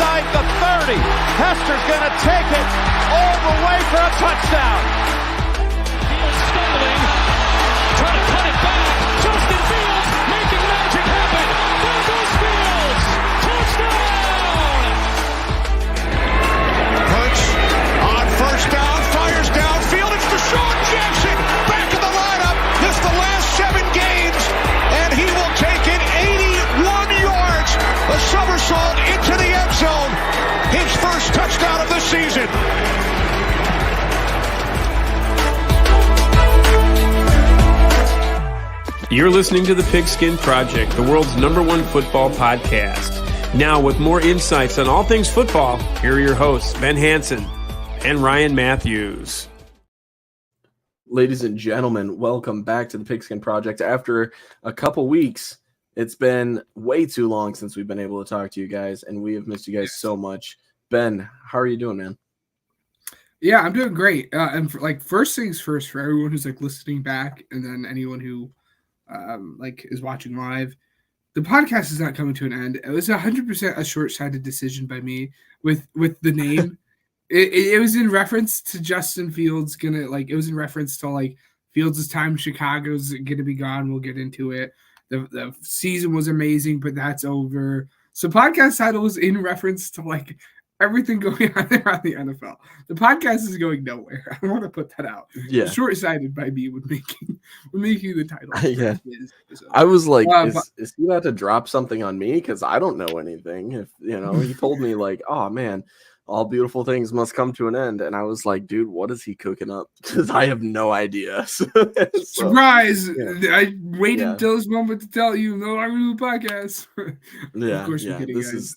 inside the 30. Hester's going to take it all the way for a touchdown. Fields stumbling, trying to cut it back. Justin Fields making magic happen. There goes Fields. Touchdown! Hurts on first down, fires downfield. It's Deshaun Jackson back in the lineup. Missed the last 7 games, and he will take it 81 yards. A somersault into the end zone. His first touchdown of the season. You're listening to the Pigskin Project, the world's #1 football podcast. Now, with more insights on all things football, here are your hosts, Ben Hansen and Ryan Matthews. Ladies and gentlemen, welcome back to the Pigskin Project. After a couple weeks, it's been way too long since we've been able to talk to you guys, and we have missed you guys so much. Ben, how are you doing, man? Yeah, I'm doing great. And first things first, for everyone who's listening back, and then anyone who is watching live, the podcast is not coming to an end. It was 100% a short-sighted decision by me with the name. it was in reference to Justin Fields. It was in reference to Fields' time. Chicago's gonna be gone. We'll get into it. The season was amazing, but that's over. So podcast title was in reference to everything going on around the NFL. The podcast is going nowhere. I want to put that out. Yeah. Short-sighted by me with making the title. Yeah. I was like, is he about to drop something on me? Because I don't know anything. If he told me oh man, all beautiful things must come to an end. And I was like, dude, what is he cooking up? Because I have no idea. Surprise! Yeah. I waited until this moment to tell you, no, I'm going to do a podcast. Yeah. Of course you're kidding, guys.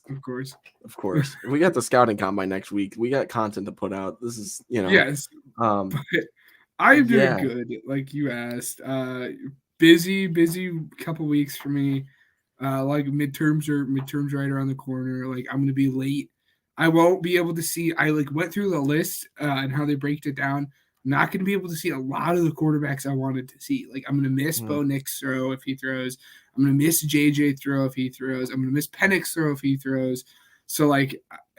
Of course. We got the scouting combine next week. We got content to put out. This is, Yes. But I'm doing good, like you asked. Busy couple weeks for me. Midterms right around the corner. I'm going to be late. I won't be able to see. I went through the list and how they break it down. I'm not going to be able to see a lot of the quarterbacks I wanted to see. I'm going to miss Bo Nix throw if he throws. I'm going to miss JJ throw if he throws. I'm going to miss Penix throw if he throws. So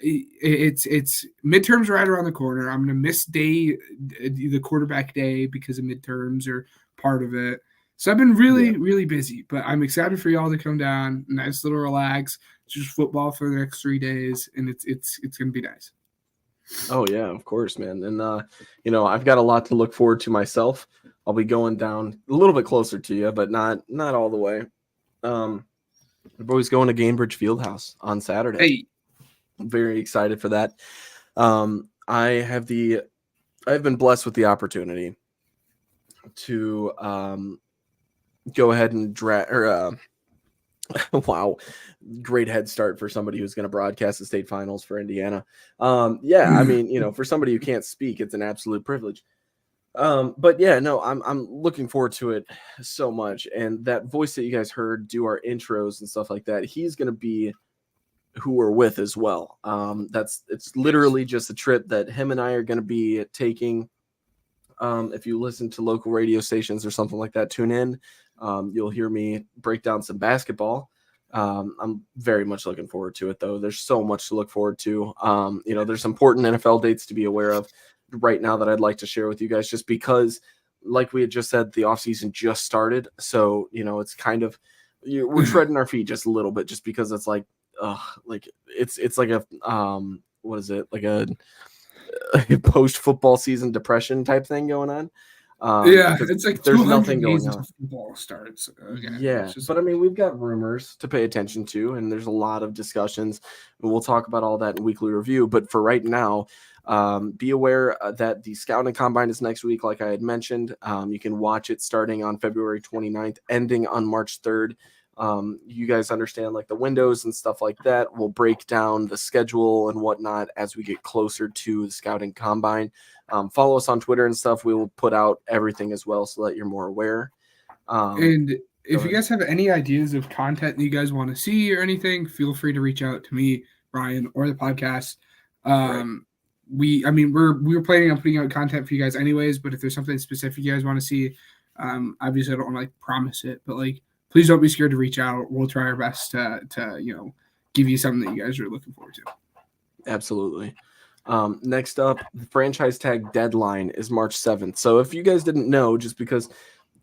it's midterms right around the corner. I'm going to miss the quarterback day because of midterms or part of it. So I've been really busy, but I'm excited for y'all to come down. Nice little relax. Just football for the next 3 days, and it's going to be nice. Oh, yeah, of course, man. And, I've got a lot to look forward to myself. I'll be going down a little bit closer to you, but not all the way. We're always going to Gainbridge Fieldhouse on Saturday. Hey. I'm very excited for that. I've been blessed with the opportunity to go ahead and wow, great head start for somebody who's going to broadcast the state finals for Indiana. For somebody who can't speak, it's an absolute privilege. But yeah, no, I'm looking forward to it so much. And that voice that you guys heard do our intros and stuff like that, he's going to be who we're with as well. It's literally just a trip that him and I are going to be taking. If you listen to local radio stations or something like that, tune in. You'll hear me break down some basketball. I'm very much looking forward to it, though. There's so much to look forward to. There's important NFL dates to be aware of right now that I'd like to share with you guys, just because, like we had just said, the offseason just started. So, it's kind of, we're treading our feet just a little bit, just because it's it's like a, what is it? Like a post-football season depression type thing going on. It's there's nothing going on. Football starts. But we've got rumors to pay attention to, and there's a lot of discussions, and we'll talk about all that in weekly review. But for right now, be aware that the scouting combine is next week, like I had mentioned. You can watch it starting on February 29th, ending on March 3rd. You guys understand the windows and stuff like that. We'll break down the schedule and whatnot as we get closer to the scouting combine. Follow us on Twitter and stuff. We will put out everything as well so that you're more aware. And if you guys have any ideas of content that you guys want to see or anything, feel free to reach out to me, Ryan, or the podcast. Right. We were planning on putting out content for you guys anyways, but if there's something specific you guys want to see, obviously I don't want to promise it, but please don't be scared to reach out. We'll try our best to give you something that you guys are looking forward to. Absolutely. Next up, the franchise tag deadline is March 7th. So if you guys didn't know, just because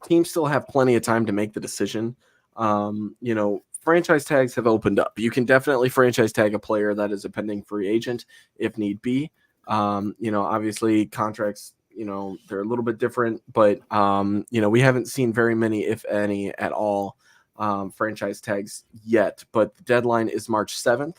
teams still have plenty of time to make the decision, franchise tags have opened up. You can definitely franchise tag a player that is a pending free agent if need be. Obviously contracts, they're a little bit different, but, we haven't seen very many, if any, at all, franchise tags yet. But the deadline is March 7th.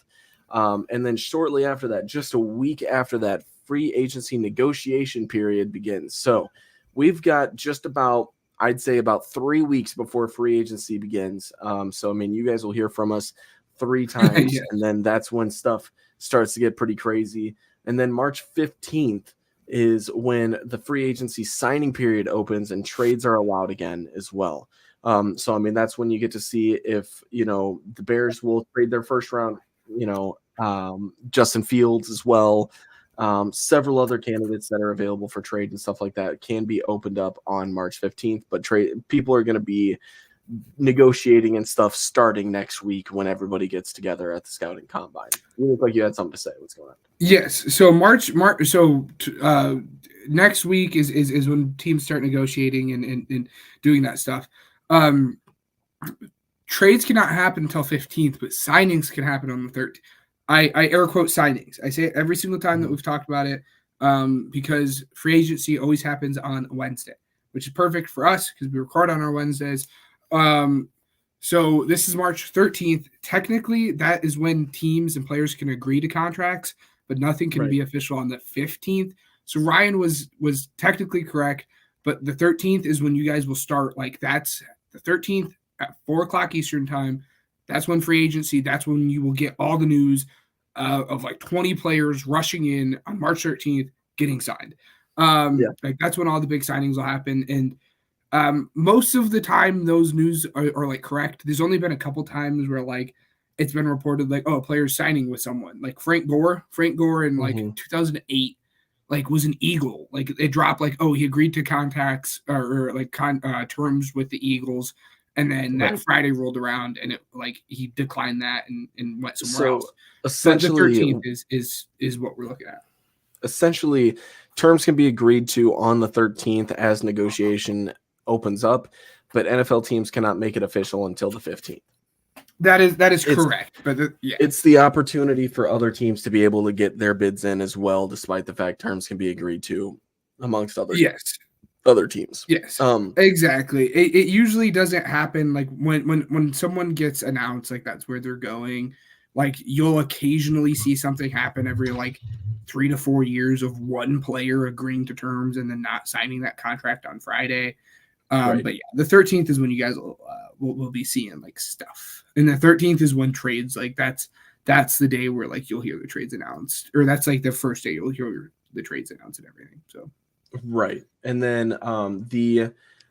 And then shortly after that, just a week after that, free agency negotiation period begins. So we've got just about, I'd say about 3 weeks before free agency begins. You guys will hear from us 3 times, and then that's when stuff starts to get pretty crazy. And then March 15th is when the free agency signing period opens and trades are allowed again as well. That's when you get to see if, the Bears will trade their first round, Justin Fields as well. Several other candidates that are available for trade and stuff like that can be opened up on March 15th, but people are going to be negotiating and stuff starting next week when everybody gets together at the scouting combine. You look like you had something to say. What's going on? Yes. So next week is when teams start negotiating and doing that stuff. Trades cannot happen until 15th, but signings can happen on the 13th. I air quote signings. I say it every single time that we've talked about it, because free agency always happens on Wednesday, which is perfect for us because we record on our Wednesdays. So this is March 13th. Technically, that is when teams and players can agree to contracts, but nothing can be official on the 15th. So Ryan was technically correct, but the 13th is when you guys will start. Like, that's the 13th at 4:00 Eastern time. That's when free agency, that's when you will get all the news of like 20 players rushing in on March 13th, getting signed. Like that's when all the big signings will happen. And most of the time those news are like correct. There's only been a couple times where like it's been reported like, oh, a player's signing with someone. Like Frank Gore in like 2008, like was an Eagle. Like it dropped like, oh, he agreed to contacts or terms with the Eagles. And then that Friday rolled around, and it like he declined that and went somewhere else. Essentially, the 13th is what we're looking at. Essentially, terms can be agreed to on the 13th as negotiation opens up, but NFL teams cannot make it official until the 15th. That is correct. But it's the opportunity for other teams to be able to get their bids in as well, despite the fact terms can be agreed to amongst others. Yes. Other teams. Yes. Exactly. It usually doesn't happen like when someone gets announced, like that's where they're going. Like you'll occasionally see something happen every like 3 to 4 years of one player agreeing to terms and then not signing that contract on Friday. But yeah, the 13th is when you guys will be seeing like stuff. And the 13th is when trades, like that's the day where like you'll hear the trades announced, or that's like the first day you'll hear the trades announced and everything. So right. And then the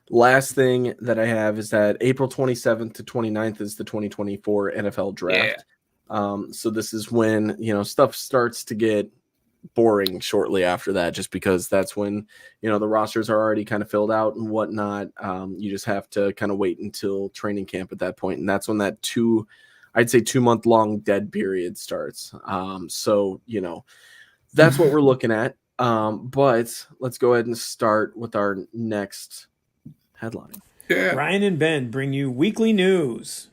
last thing that I have is that April 27th to 29th is the 2024 NFL draft. So this is when, stuff starts to get boring shortly after that, just because that's when, the rosters are already kind of filled out and whatnot. You just have to kind of wait until training camp at that point. And that's when that 2 month long dead period starts. So, that's what we're looking at. But let's go ahead and start with our next headline. Yeah. Ryan and Ben bring you weekly news.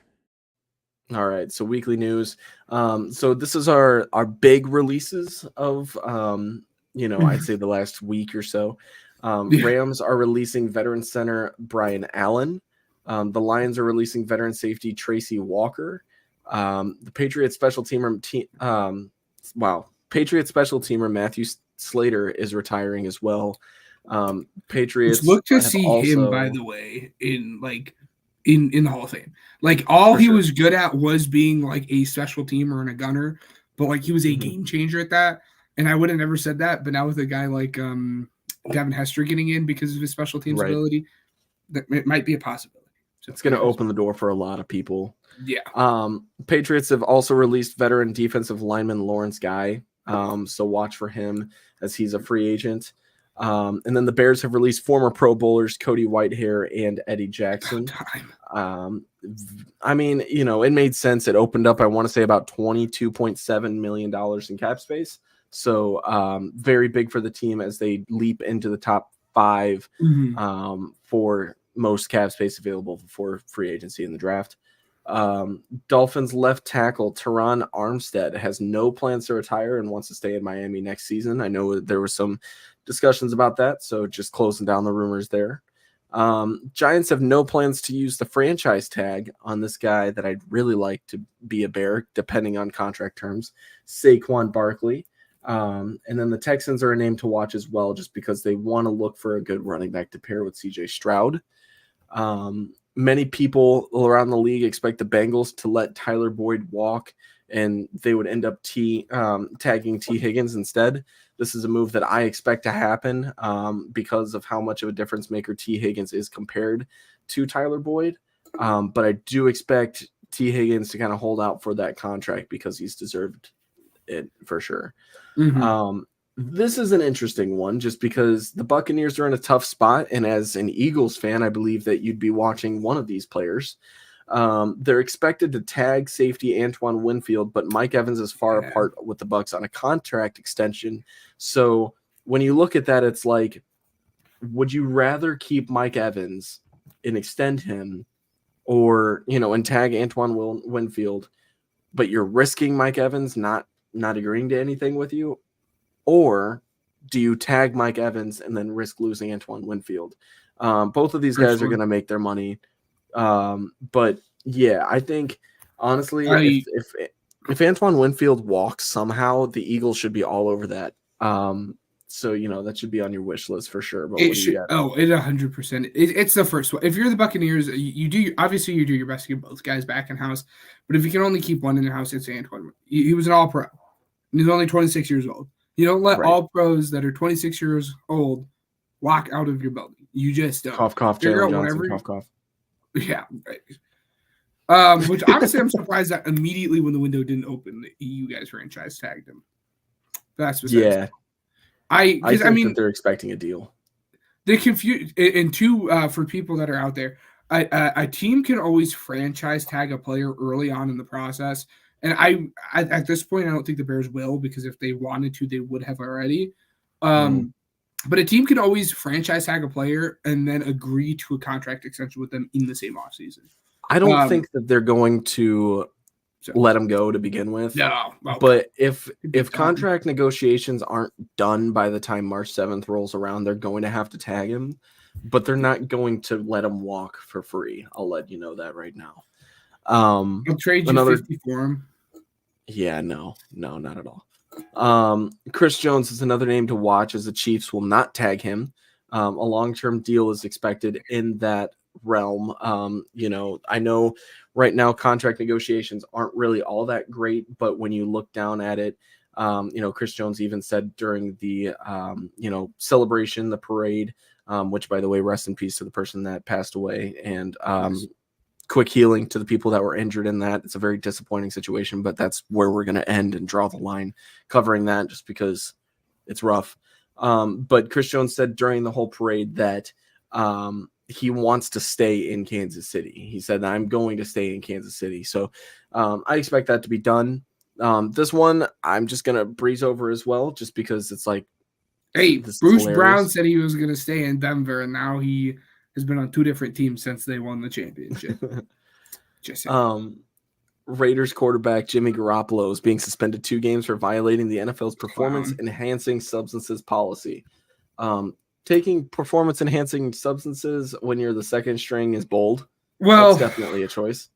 All right, so weekly news. So this is our big releases of I'd say the last week or so. Rams are releasing veteran center Brian Allen. The Lions are releasing veteran safety Tracy Walker. The Patriots special teamer Matthew Slater is retiring as well. Patriots look to see him, by the way, in the Hall of Fame. Like all he was good at was being like a special teamer and a gunner, but like he was a game changer at that. And I would have never said that, but now with a guy like Devin Hester getting in because of his special teams ability, that it might be a possibility. So it's going to open the door for a lot of people. Yeah. Patriots have also released veteran defensive lineman Lawrence Guy. So watch for him as he's a free agent. And then the Bears have released former Pro Bowlers Cody Whitehair and Eddie Jackson. I mean, it made sense. It opened up, I want to say, about $22.7 million in cap space. So very big for the team as they leap into the top 5 for most cap space available for free agency in the draft. Dolphins left tackle Teron Armstead has no plans to retire and wants to stay in Miami next season. I know there were some discussions about that, so just closing down the rumors there. Giants have no plans to use the franchise tag on this guy that I'd really like to be a Bear, depending on contract terms, Saquon Barkley. And then the Texans are a name to watch as well, just because they want to look for a good running back to pair with CJ Stroud. Many people around the league expect the Bengals to let Tyler Boyd walk, and they would end up tagging T. Higgins instead. This is a move that I expect to happen because of how much of a difference maker T. Higgins is compared to Tyler Boyd. But I do expect T. Higgins to kind of hold out for that contract because he's deserved it for sure. This is an interesting one just because the Buccaneers are in a tough spot. And as an Eagles fan, I believe that you'd be watching one of these players. They're expected to tag safety Antoine Winfield, but Mike Evans is far apart with the Bucs on a contract extension. So when you look at that, it's like, would you rather keep Mike Evans and extend him or, and tag Antoine Winfield, but you're risking Mike Evans not agreeing to anything with you? Or do you tag Mike Evans and then risk losing Antoine Winfield? Both of these guys are going to make their money. But yeah, I think honestly, if Antoine Winfield walks somehow, the Eagles should be all over that. So that should be on your wish list for sure. But it should. It 100%. It's the first one. If you're the Buccaneers, you do your best to get both guys back in house. But if you can only keep one in the house, it's Antoine. He was an All-Pro. He's only 26 years old. You don't let all pros that are 26 years old walk out of your building. You just don't. Cough, cough, Jalen Johnson, cough, cough. Yeah, right. Which honestly, I'm surprised that immediately when the window didn't open, you guys franchise tagged him. That's what. Yeah, I think that they're expecting a deal. They confuse and two for people that are out there. A team can always franchise tag a player early on in the process, and I at this point I don't think the Bears will, because if they wanted to, they would have already. But a team can always franchise tag a player and then agree to a contract extension with them in the same offseason. I don't think that they're going to let him go to begin with. No. Okay. But if contract negotiations aren't done by the time March 7th rolls around, they're going to have to tag him. But they're not going to let him walk for free. I'll let you know that right now. I'll trade you 50 for him. Yeah, no, not at all. Chris Jones is another name to watch, as the Chiefs will not tag him. A long-term deal is expected in that realm. I know right now contract negotiations aren't really all that great, but when you look down at it, Chris Jones even said during the celebration, the parade, which, by the way, rest in peace to the person that passed away, and quick healing to the people that were injured in that. It's a very disappointing situation, but that's where we're going to end and draw the line covering that, just because it's rough. But Chris Jones said during the whole parade that he wants to stay in Kansas City. He said, I'm going to stay in Kansas City. So I expect that to be done. This one, I'm just going to breeze over as well, just because it's like, hey, Bruce Brown said he was going to stay in Denver, and now he has been on two different teams since they won the championship. Just Raiders quarterback Jimmy Garoppolo is being suspended 2 games for violating the NFL's performance-enhancing substances policy. Taking performance-enhancing substances when you're the second string is bold. Well, that's definitely a choice.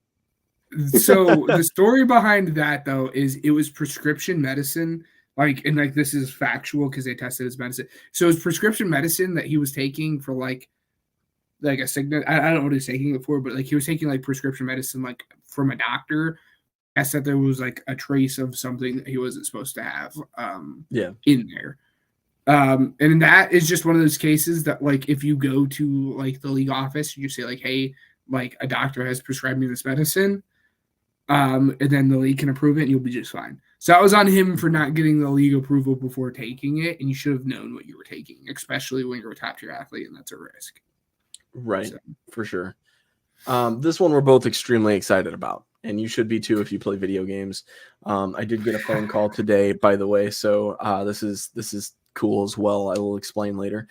So the story behind that, though, is it was prescription medicine. This is factual because they tested his medicine. So it's prescription medicine that he was taking for like a sickness. I don't know what he was taking it for, but he was taking prescription medicine from a doctor. I said there was a trace of something that he wasn't supposed to have in there. And that is just one of those cases that if you go to the league office, you say hey, a doctor has prescribed me this medicine, and then the league can approve it and you'll be just fine. So that was on him for not getting the league approval before taking it, and you should have known what you were taking, especially when you're a top tier athlete and that's a risk. Right, for sure. This one we're both extremely excited about, and you should be too if you play video games. I did get a phone call today, by the way, so this is cool as well. I will explain later.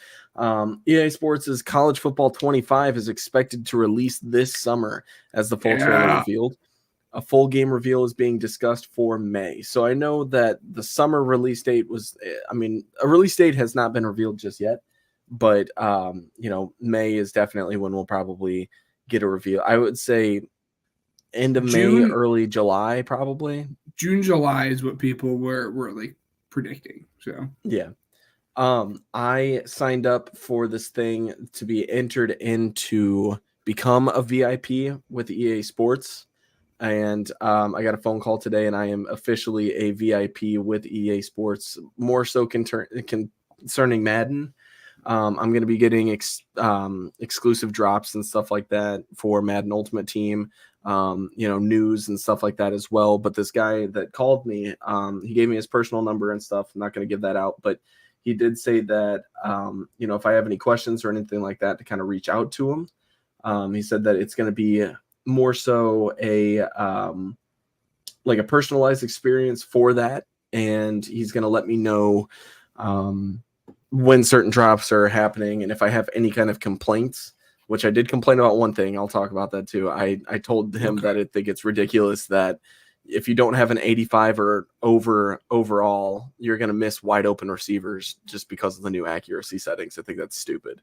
EA Sports' College Football 25 is expected to release this summer as the full trailer revealed. A full game reveal is being discussed for May. So I know that the summer release date was, a release date has not been revealed just yet, but, May is definitely when we'll probably get a reveal. I would say end of May, early July, probably. June, July is what people were like predicting. So, yeah. I signed up for this thing to be entered into become a VIP with EA Sports. And I got a phone call today, and I am officially a VIP with EA Sports, more so concerning Madden. I'm going to be getting exclusive drops and stuff like that for Madden Ultimate Team, news and stuff like that as well. But this guy that called me, he gave me his personal number and stuff. I'm not going to give that out, but he did say that, if I have any questions or anything like that, to kind of reach out to him. He said that it's going to be more so a personalized experience for that, and he's going to let me know when certain drops are happening, and if I have any kind of complaints, which I did complain about one thing. I'll talk about that too. I told him that I think it's ridiculous that if you don't have an 85 or over overall, you're going to miss wide open receivers just because of the new accuracy settings. I think that's stupid.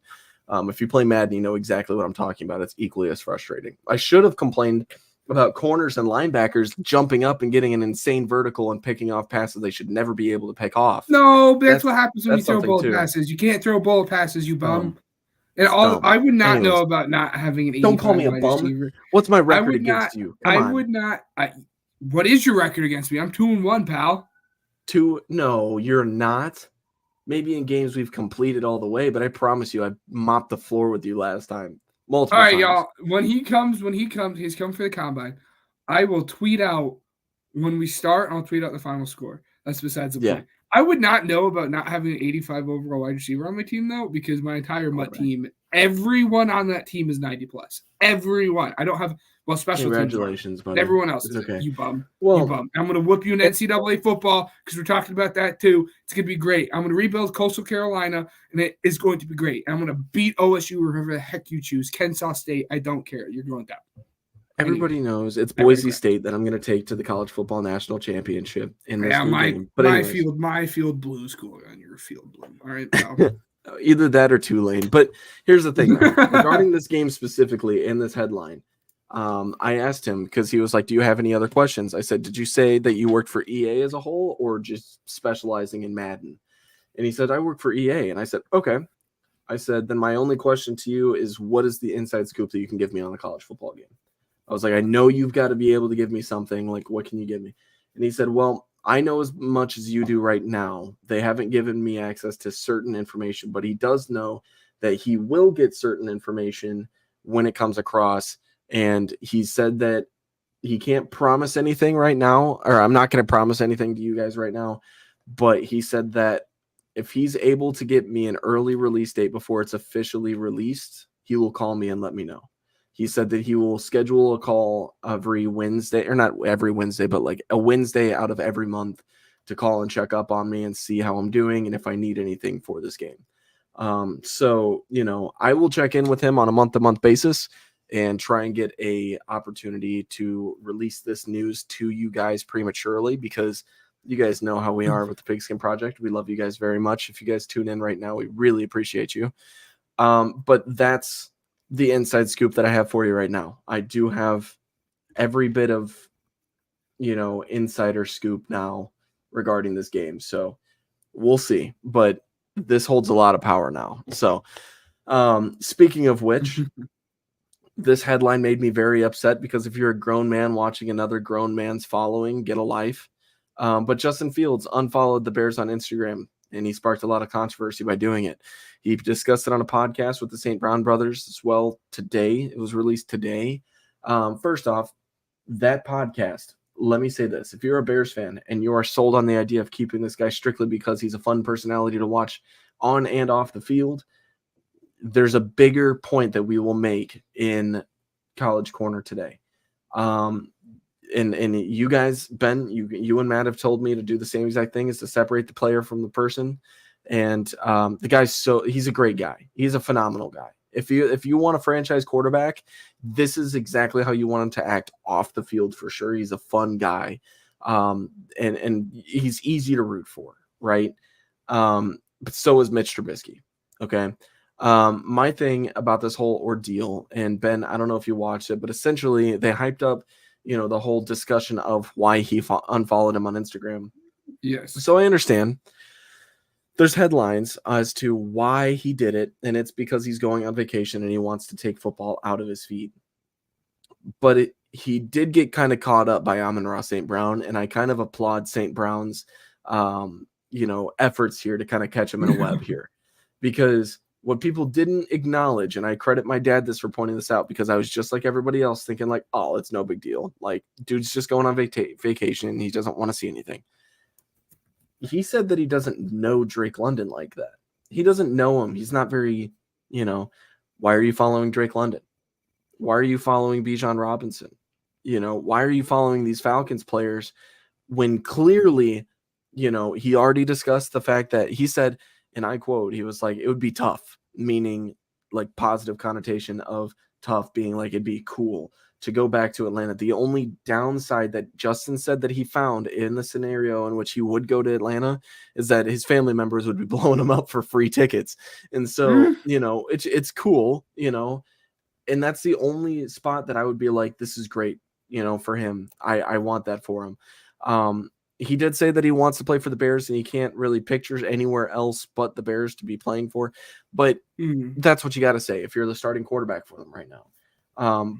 If you play Madden, you know exactly what I'm talking about. It's equally as frustrating. I should have complained about corners and linebackers jumping up and getting an insane vertical and picking off passes they should never be able to pick off. No, but that's what happens when you throw bullet passes. You can't throw bullet passes, you bum. And I would not know about not having an 85. Don't call me a bum. Receiver. What's my record against you? What is your record against me? I'm 2-1, pal. No, you're not. Maybe in games we've completed all the way, but I promise you, I mopped the floor with you last time. Multiple times. Y'all. When he's come for the combine. I will tweet out when we start, and I'll tweet out the final score. That's besides the point. I would not know about not having an 85 overall wide receiver on my team, though, because my entire MUT team, everyone on that team is 90 plus. Everyone. I don't have special congratulations, teams. buddy. Everyone else is okay. You bum. Well, you bum. I'm going to whoop you in NCAA football because we're talking about that too. It's going to be great. I'm going to rebuild Coastal Carolina, and it is going to be great. I'm going to beat OSU or whoever the heck you choose. Kennesaw State, I don't care. You're going down. Everybody knows it's Boise State that I'm going to take to the College Football National Championship in this game. But my field blue is going on your field blue. All right, pal. Either that or Tulane. But here's the thing, regarding this game specifically in this headline. I asked him because he was like, do you have any other questions? I said, did you say that you worked for EA as a whole or just specializing in Madden? And he said, I work for EA. And I said, okay. I said, then my only question to you is, what is the inside scoop that you can give me on a college football game? I was like, I know you've got to be able to give me something. Like, what can you give me? And he said, well, I know as much as you do right now. They haven't given me access to certain information, but he does know that he will get certain information when it comes across. And he said that he can't promise anything right now, or I'm not going to promise anything to you guys right now, but he said that if he's able to get me an early release date before it's officially released, he will call me and let me know. He said that he will schedule a call every Wednesday, or not every Wednesday, but like a Wednesday out of every month to call and check up on me and see how I'm doing and if I need anything for this game. So, I will check in with him on a month-to-month basis and try and get a opportunity to release this news to you guys prematurely, because you guys know how we are with the Pigskin Project. We love you guys very much. If you guys tune in right now, we really appreciate you. But that's the inside scoop that I have for you right now. I do have every bit of, insider scoop now regarding this game. So we'll see, but this holds a lot of power now. So speaking of which, this headline made me very upset because if you're a grown man watching another grown man's following, get a life. But Justin Fields unfollowed the Bears on Instagram, and he sparked a lot of controversy by doing it. He discussed it on a podcast with the St. Brown brothers as well today. It was released today. First off, that podcast, let me say this. If you're a Bears fan and you are sold on the idea of keeping this guy strictly because he's a fun personality to watch on and off the field, there's a bigger point that we will make in College Corner today. And you guys, Ben, you and Matt have told me to do the same exact thing, is to separate the player from the person. And the guy's he's a great guy. He's a phenomenal guy. If you want a franchise quarterback, this is exactly how you want him to act off the field for sure. He's a fun guy. And he's easy to root for, right? But so is Mitch Trubisky. Okay. My thing about this whole ordeal, and Ben, I don't know if you watched it, but essentially they hyped up, the whole discussion of why he unfollowed him on Instagram. Yes. So I understand. There's headlines as to why he did it, and it's because he's going on vacation and he wants to take football out of his feet. But he did get kind of caught up by Amon-Ra St. Brown, and I kind of applaud St. Brown's, efforts here to kind of catch him in a web here. Because what people didn't acknowledge, and I credit my dad for pointing this out, because I was just like everybody else thinking like, oh, it's no big deal. Like, dude's just going on vacation. He doesn't want to see anything. He said that he doesn't know Drake London like that. He doesn't know him. He's not very, why are you following Drake London? Why are you following Bijan Robinson? Why are you following these Falcons players when clearly, he already discussed the fact that he said, and I quote, he was like, it would be tough, meaning like positive connotation of tough being like, it'd be cool to go back to Atlanta. The only downside that Justin said that he found in the scenario in which he would go to Atlanta is that his family members would be blowing him up for free tickets. And so, it's cool, and that's the only spot that I would be like, this is great, for him. I want that for him. He did say that he wants to play for the Bears, and he can't really picture anywhere else but the Bears to be playing for. But that's what you got to say if you're the starting quarterback for them right now.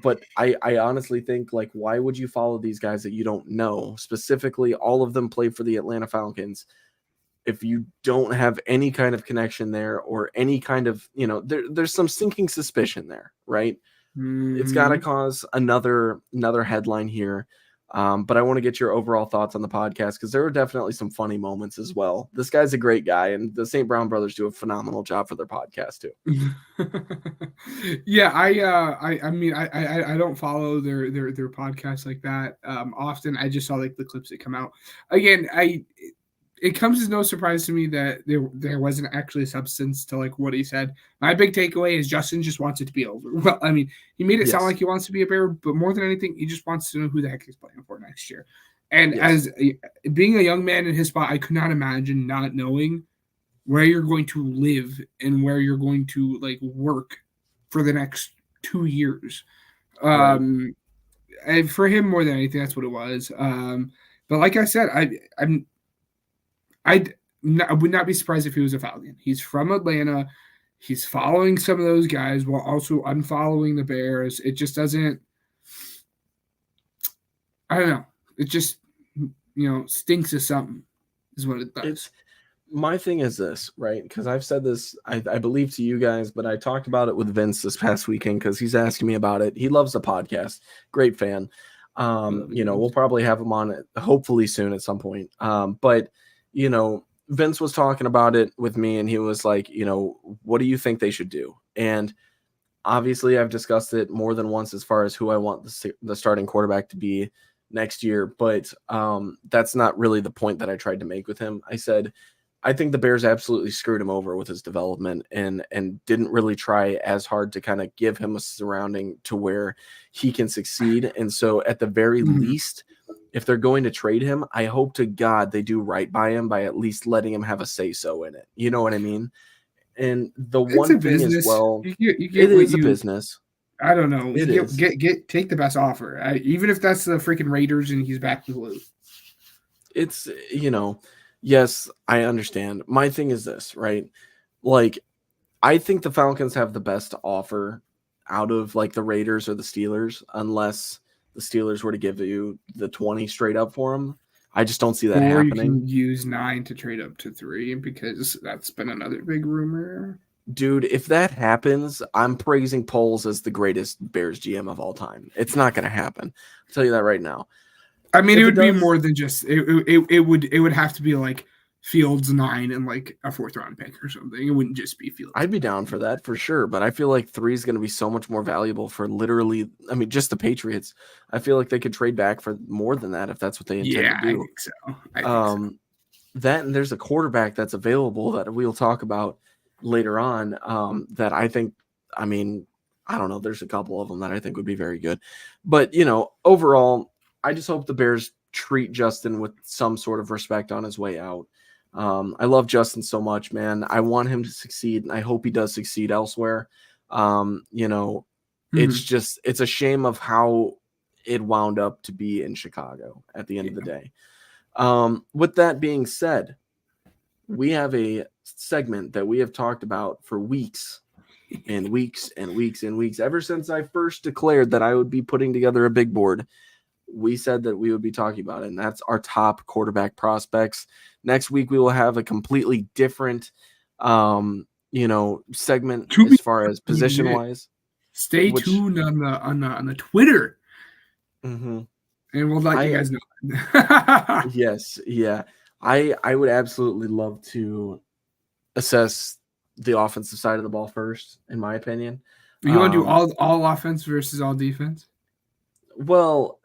But I honestly think, like, why would you follow these guys that you don't know? Specifically, all of them play for the Atlanta Falcons. If you don't have any kind of connection there, or any kind of, there's some sinking suspicion there, right? It's got to cause another headline here. But I want to get your overall thoughts on the podcast, because there were definitely some funny moments as well. This guy's a great guy, and the St. Brown brothers do a phenomenal job for their podcast too. Yeah, I don't follow their podcasts like that often. I just saw like the clips that come out. Again, it comes as no surprise to me that there wasn't actually substance to like what he said. My big takeaway is Justin just wants it to be over. Well, I mean, he made it sound like he wants to be a Bear, but more than anything, he just wants to know who the heck he's playing for next year. And as being a young man in his spot, I could not imagine not knowing where you're going to live and where you're going to like work for the next 2 years. And for him, more than anything, that's what it was. But like I said, I would not be surprised if he was a Falcon. He's from Atlanta. He's following some of those guys while also unfollowing the Bears. It just doesn't – I don't know. It just, stinks of something is what it does. My thing is this, right? Because I've said this, I believe, to you guys, but I talked about it with Vince this past weekend because he's asking me about it. He loves the podcast. Great fan. We'll probably have him on it hopefully soon at some point. But – Vince was talking about it with me, and he was like, what do you think they should do? And obviously I've discussed it more than once as far as who I want the starting quarterback to be next year. But that's not really the point that I tried to make with him. I said, I think the Bears absolutely screwed him over with his development and didn't really try as hard to kind of give him a surrounding to where he can succeed. And so at the very least, if they're going to trade him, I hope to God they do right by him by at least letting him have a say-so in it. You know what I mean? And the It's one a thing business. is, well, it is a business. I don't know. It is. Take the best offer. Even if that's the freaking Raiders and he's back to blue. It's, yes, I understand. My thing is this, right? Like, I think the Falcons have the best offer out of like the Raiders or the Steelers, unless the Steelers were to give you the 20 straight up for them. I just don't see that happening. You can use 9 to trade up to 3 because that's been another big rumor. Dude, if that happens, I'm praising Poles as the greatest Bears GM of all time. It's not going to happen. I'll tell you that right now. I mean, If it would it be does- more than just it would have to be like Fields 9 and like a 4th round pick or something. It wouldn't just be Fields. I'd be down for that for sure, but I feel like 3 is going to be so much more valuable for literally, I mean, just the Patriots. I feel like they could trade back for more than that if that's what they intend to do. I think so. I think so. That and there's a quarterback that's available that we'll talk about later on. That I think, I mean, I don't know. There's a couple of them that I think would be very good, but overall, I just hope the Bears treat Justin with some sort of respect on his way out. I love Justin so much, man. I want him to succeed, and I hope he does succeed elsewhere. It's just, it's a shame of how it wound up to be in Chicago at the end of the day. With that being said, we have a segment that we have talked about for weeks and weeks and weeks and weeks. Ever since I first declared that I would be putting together a big board, we said that we would be talking about it, and that's our top quarterback prospects. Next week, we will have a completely different, segment as far as position-wise. Stay tuned on the Twitter, mm-hmm. and we'll let you guys know. Yes, yeah. I would absolutely love to assess the offensive side of the ball first, in my opinion. You want to do all offense versus all defense? Well,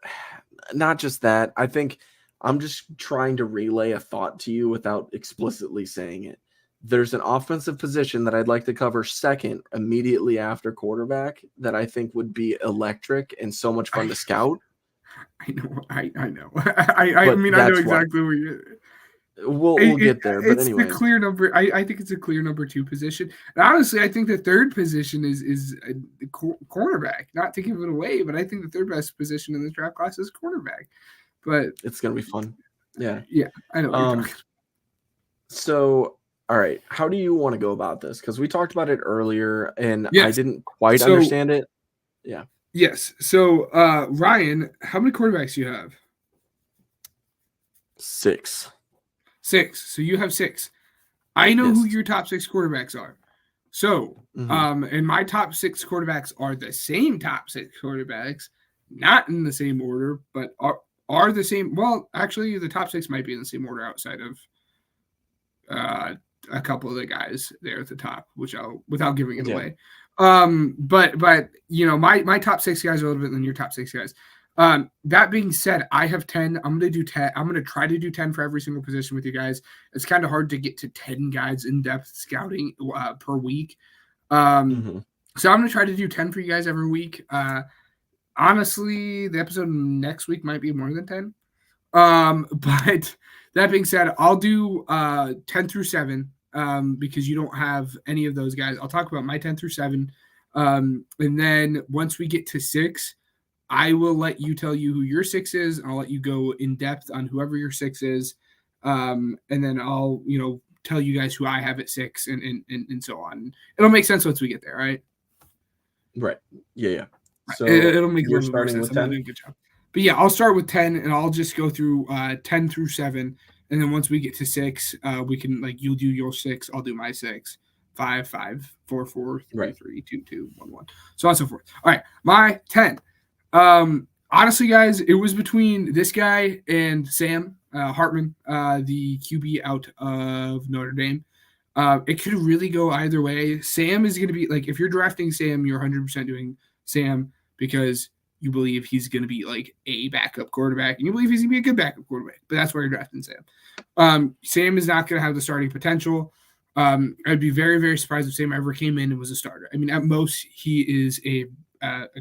not just that. I think I'm just trying to relay a thought to you without explicitly saying it. There's an offensive position that I'd like to cover second, immediately after quarterback, that I think would be electric and so much fun to scout. I know. I mean, I know exactly where you're. We'll get there, but anyway, the clear number. I think it's a clear number 2 position. And honestly, I think the third position is the cornerback. Not to give it away, but I think the third best position in this draft class is cornerback. But it's gonna be fun. Yeah, I know. What you're talking. So, all right, how do you want to go about this? Because we talked about it earlier, and I didn't quite understand it. Yeah. Yes. So, Ryan, how many quarterbacks do you have? 6. 6. So you have 6. I know who your top 6 quarterbacks are. So, and my top 6 quarterbacks are the same top 6 quarterbacks, not in the same order, but are the same. Well, actually, the top 6 might be in the same order outside of a couple of the guys there at the top, which without giving it away. But my top 6 guys are a little bit than your top 6 guys. That being said, I have 10. I'm going to do 10. I'm going to try to do 10 for every single position with you guys. It's kind of hard to get to 10 guys in depth scouting per week. So I'm going to try to do 10 for you guys every week. Honestly, the episode next week might be more than 10. But that being said, I'll do 10 through 7 because you don't have any of those guys. I'll talk about my 10 through 7. And then once we get to 6, I will let you tell you who your 6 is. I'll let you go in depth on whoever your 6 is. And then I'll, tell you guys who I have at 6 and so on. It'll make sense once we get there, right? Right. Yeah. So it'll make you're starting with 10. Good job. But yeah, I'll start with 10 and I'll just go through 10 through 7. And then once we get to 6, we can you'll do your 6, I'll do my 6. 5, 5, 4, 4, 3, 3, 2, 2, 1, 1. So on and so forth. All right, my 10. Honestly, guys, it was between this guy and Sam Hartman, the QB out of Notre Dame. It could really go either way. Sam is going to be if you're drafting Sam, you're 100% doing Sam because you believe he's going to be a backup quarterback and you believe he's going to be a good backup quarterback, but that's why you're drafting Sam. Sam is not going to have the starting potential. I'd be very, very surprised if Sam ever came in and was a starter. I mean, at most he is a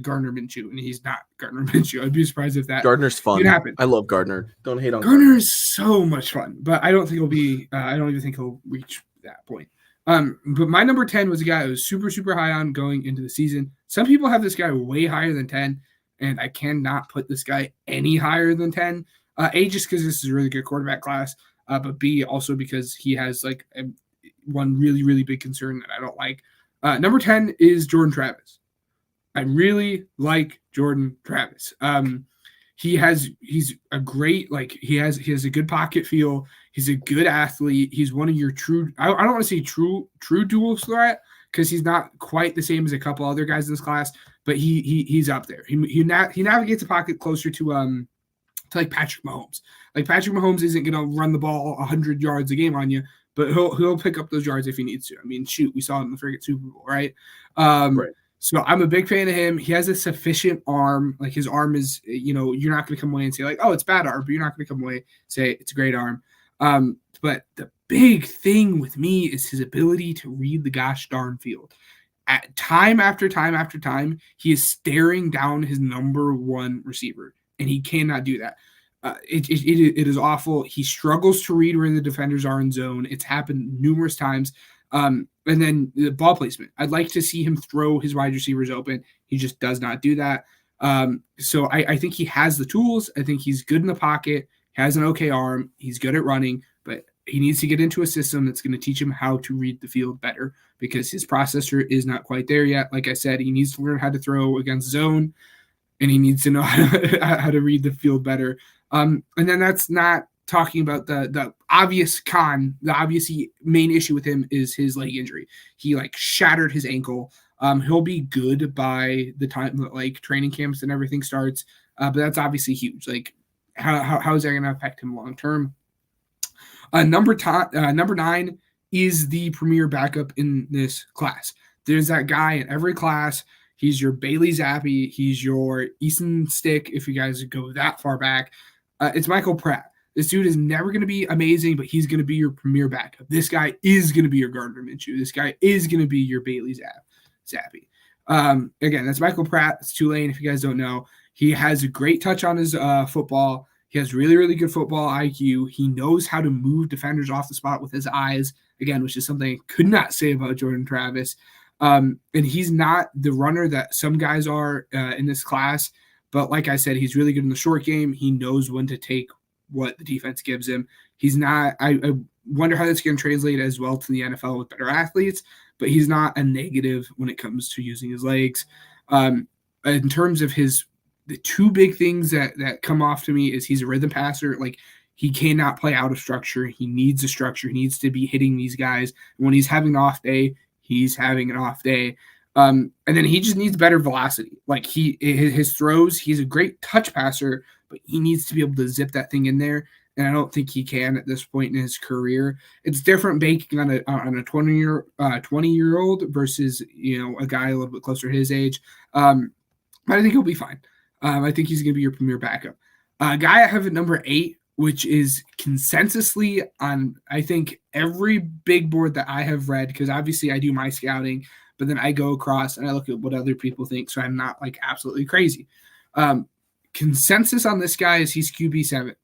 Gardner Minshew, and he's not Gardner Minshew. I'd be surprised if that Gardner's fun. Could happen. I love Gardner. Don't hate on Gardner. Is so much fun, but I don't think he'll be. I don't even think he'll reach that point. But my number 10 was a guy I was super, super high on going into the season. Some people have this guy way higher than 10, and I cannot put this guy any higher than 10. A, just because this is a really good quarterback class, but B, also because he has one really, really big concern that I don't like. Number 10 is Jordan Travis. I really like Jordan Travis. He's a great, he has a good pocket feel. He's a good athlete. He's one of your true, I don't want to say true dual threat because he's not quite the same as a couple other guys in this class, but he's up there. He navigates the pocket closer to Patrick Mahomes. Like Patrick Mahomes isn't going to run the ball 100 yards a game on you, but he'll pick up those yards if he needs to. I mean, shoot, we saw it in the friggin' Super Bowl, right? Right. So I'm a big fan of him. He has a sufficient arm. Like his arm is, you're not going to come away and say like, oh, it's bad arm, but you're not going to come away and say it's a great arm. But the big thing with me is his ability to read the gosh darn field. At time after time after time, he is staring down his number one receiver, and he cannot do that. It is awful. He struggles to read where the defenders are in zone. It's happened numerous times. And then the ball placement. I'd like to see him throw his wide receivers open. He just does not do that. So I think he has the tools. I think he's good in the pocket, has an okay arm. He's good at running, but he needs to get into a system that's going to teach him how to read the field better because his processor is not quite there yet. Like I said, he needs to learn how to throw against zone, and he needs to know how to read the field better. And then that's not talking about the obvious con. The obvious main issue with him is his leg injury. He shattered his ankle. He'll be good by the time that training camps and everything starts. But that's obviously huge. How is that going to affect him long term? Number 9 is the premier backup in this class. There's that guy in every class. He's your Bailey Zappi. He's your Easton Stick, if you guys go that far back. It's Michael Pratt. This dude is never going to be amazing, but he's going to be your premier backup. This guy is going to be your Gardner Minshew. This guy is going to be your Bailey Zappi. Again, that's Michael Pratt. It's Tulane, if you guys don't know. He has a great touch on his football. He has really, really good football IQ. He knows how to move defenders off the spot with his eyes, again, which is something I could not say about Jordan Travis. And he's not the runner that some guys are in this class. But like I said, he's really good in the short game. He knows when to take what the defense gives him. He's not – I wonder how that's going to translate as well to the NFL with better athletes, but he's not a negative when it comes to using his legs. In terms of the two big things that come off to me is he's a rhythm passer. He cannot play out of structure. He needs a structure. He needs to be hitting these guys. And when he's having an off day, he's having an off day. And then he just needs better velocity. His throws, he's a great touch passer, but he needs to be able to zip that thing in there. And I don't think he can at this point in his career. It's different banking on a 20-year-old versus a guy a little bit closer to his age. But I think he'll be fine. I think he's going to be your premier backup. Guy I have at number 8, which is consensusly on, I think, every big board that I have read, because obviously I do my scouting, but then I go across and I look at what other people think, so I'm not absolutely crazy. Consensus on this guy is he's QB7.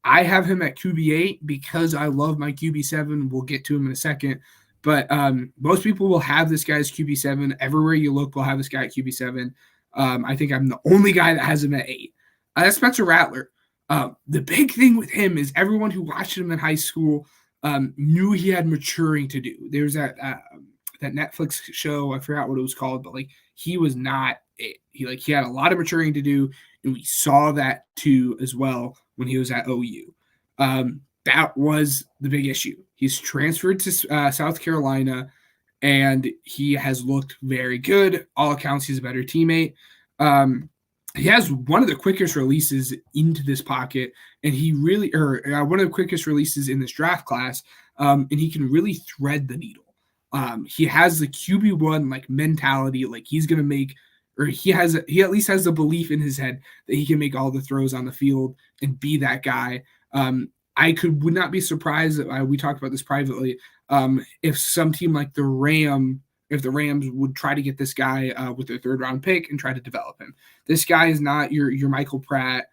I have him at QB8 because I love my QB7. We'll get to him in a second. But most people will have this guy as QB7. Everywhere you look, we'll have this guy at QB7. I think I'm the only guy that has him at 8. That's Spencer Rattler. The big thing with him is everyone who watched him in high school knew he had maturing to do. There's that Netflix show, I forgot what it was called, but he was not it. He had a lot of maturing to do, and we saw that too as well when he was at OU. That was the big issue. He's transferred to South Carolina, and he has looked very good. All accounts, he's a better teammate. He has one of the quickest releases into this pocket, and one of the quickest releases in this draft class, and he can really thread the needle. He has the QB1 mentality, he's going to make, or he at least has the belief in his head that he can make all the throws on the field and be that guy. I would not be surprised, we talked about this privately, if some team like the Rams would try to get this guy with their 3rd round pick and try to develop him. This guy is not your Michael Pratt.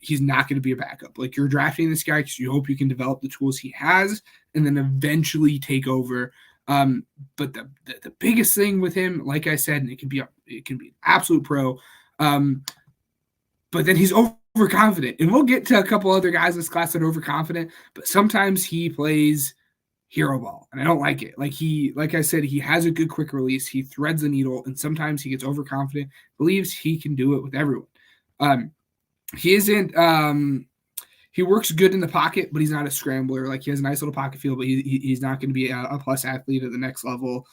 He's not going to be a backup. You're drafting this guy because you hope you can develop the tools he has and then eventually take over. But the biggest thing with him, like I said, and it can be an absolute pro, but then he's overconfident. And we'll get to a couple other guys in this class that are overconfident, but sometimes he plays hero ball, and I don't like it. Like I said, he has a good quick release. He threads the needle, and sometimes he gets overconfident, believes he can do it with everyone. He isn't. He works good in the pocket, but he's not a scrambler. He has a nice little pocket feel, but he's not going to be a plus athlete at the next level.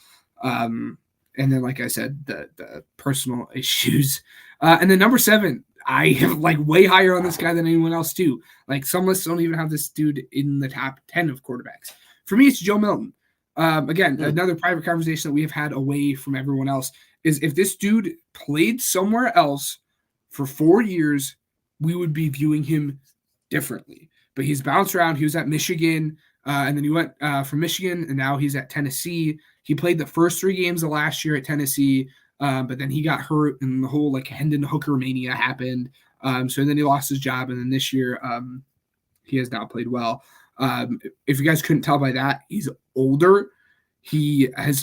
And then, like I said, the personal issues. And then number 7, I am like way higher on this guy than anyone else too. Like some lists don't even have this dude in the top 10 of quarterbacks. For me, it's Joe Milton. Again, another private conversation that we have had away from everyone else is if this dude played somewhere else for 4 years, we would be viewing him differently. But he's bounced around. He was at Michigan, and then he went from Michigan, and now he's at Tennessee. He played the first 3 games of last year at Tennessee, but then he got hurt, and the whole like Hendon Hooker mania happened. So then he lost his job, and then this year he has not played well. If you guys couldn't tell by that, he's older. He has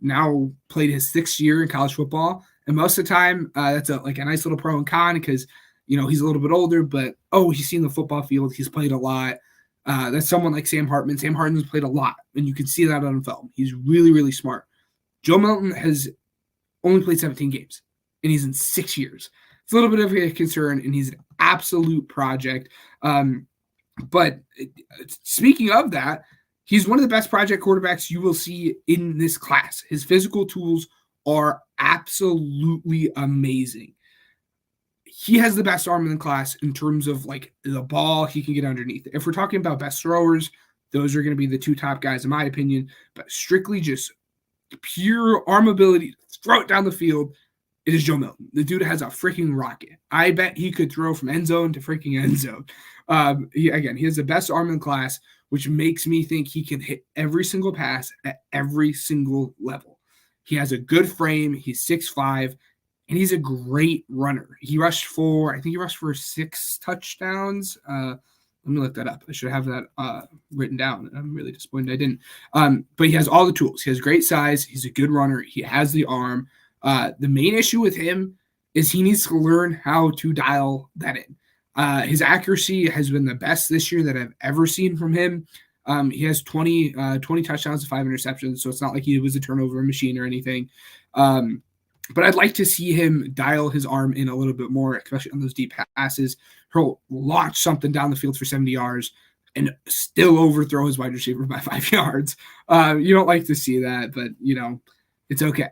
now played his 6th year in college football, and most of the time that's a nice little pro and con because he's a little bit older, but he's seen the football field. He's played a lot. That's someone like Sam Hartman. Sam Hartman's played a lot, and you can see that on film. He's really, really smart. Joe Milton has only played 17 games, and he's in 6 years. It's a little bit of a concern, and he's an absolute project. But speaking of that, he's one of the best project quarterbacks you will see in this class. His physical tools are absolutely amazing. He has the best arm in the class in terms of like the ball he can get underneath. If we're talking about best throwers, those are going to be the 2 top guys in my opinion, but strictly just pure arm ability, throw it down the field, it is Joe Milton. The dude has a freaking rocket. I bet he could throw from end zone to freaking end zone. He has the best arm in the class, which makes me think he can hit every single pass at every single level. He has a good frame. He's 6'5", and he's a great runner. He rushed for 6 touchdowns. Let me look that up. I should have that written down. I'm really disappointed I didn't. But he has all the tools. He has great size. He's a good runner. He has the arm. The main issue with him is he needs to learn how to dial that in. His accuracy has been the best this year that I've ever seen from him. He has 20 touchdowns and 5 interceptions, so it's not like he was a turnover machine or anything. But I'd like to see him dial his arm in a little bit more, especially on those deep passes. He'll launch something down the field for 70 yards and still overthrow his wide receiver by 5 yards. You don't like to see that, but, it's okay.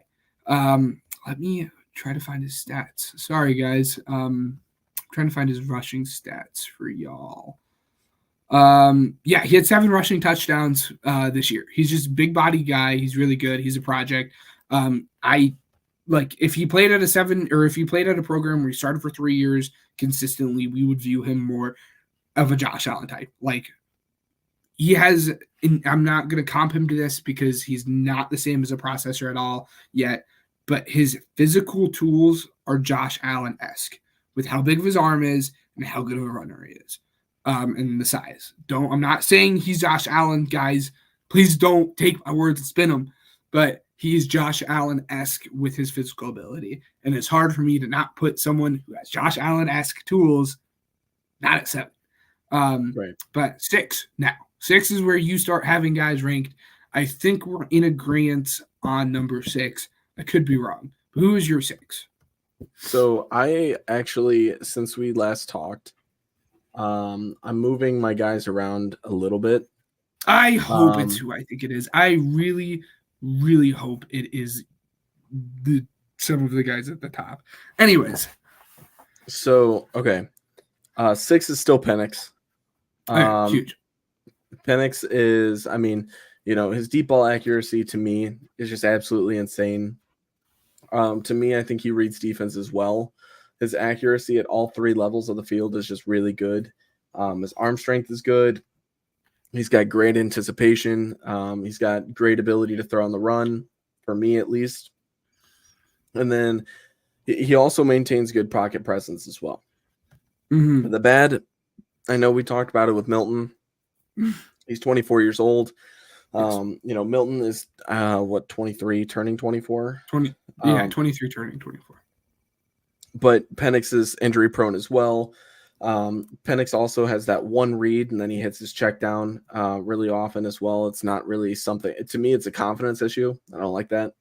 Let me try to find his stats. Sorry, guys. Trying to find his rushing stats for y'all. He had 7 rushing touchdowns this year. He's just a big body guy. He's really good. He's a project. If he played at if he played at a program where he started for 3 years consistently, we would view him more of a Josh Allen type. Like he has, and I'm not going to comp him to this because he's not the same as a processor at all yet, but his physical tools are Josh Allen-esque with how big of his arm is and how good of a runner he is. And the size. I'm not saying he's Josh Allen, guys. Please don't take my words and spin them. But he's Josh Allen-esque with his physical ability. And it's hard for me to not put someone who has Josh Allen-esque tools not at 7. Right. But 6 now. 6 is where you start having guys ranked. I think we're in agreement on number 6. I could be wrong. But who is your 6? So I actually, since we last talked, I'm moving my guys around a little bit. I hope it's who I think it is. I really, really hope it is some of the guys at the top. Anyways. So, okay. 6 is still Penix. Huge. Penix is, his deep ball accuracy to me is just absolutely insane. To me, I think he reads defense as well. His accuracy at all 3 levels of the field is just really good. His arm strength is good. He's got great anticipation. He's got great ability to throw on the run, for me at least. And then he also maintains good pocket presence as well. Mm-hmm. The bad, I know we talked about it with Milton. He's 24 years old. Milton is 23, turning 24? 23 turning 24. But Penix is injury prone as well. Penix also has that one read, and then he hits his check down really often as well. It's not really something, to me, it's a confidence issue. I don't like that.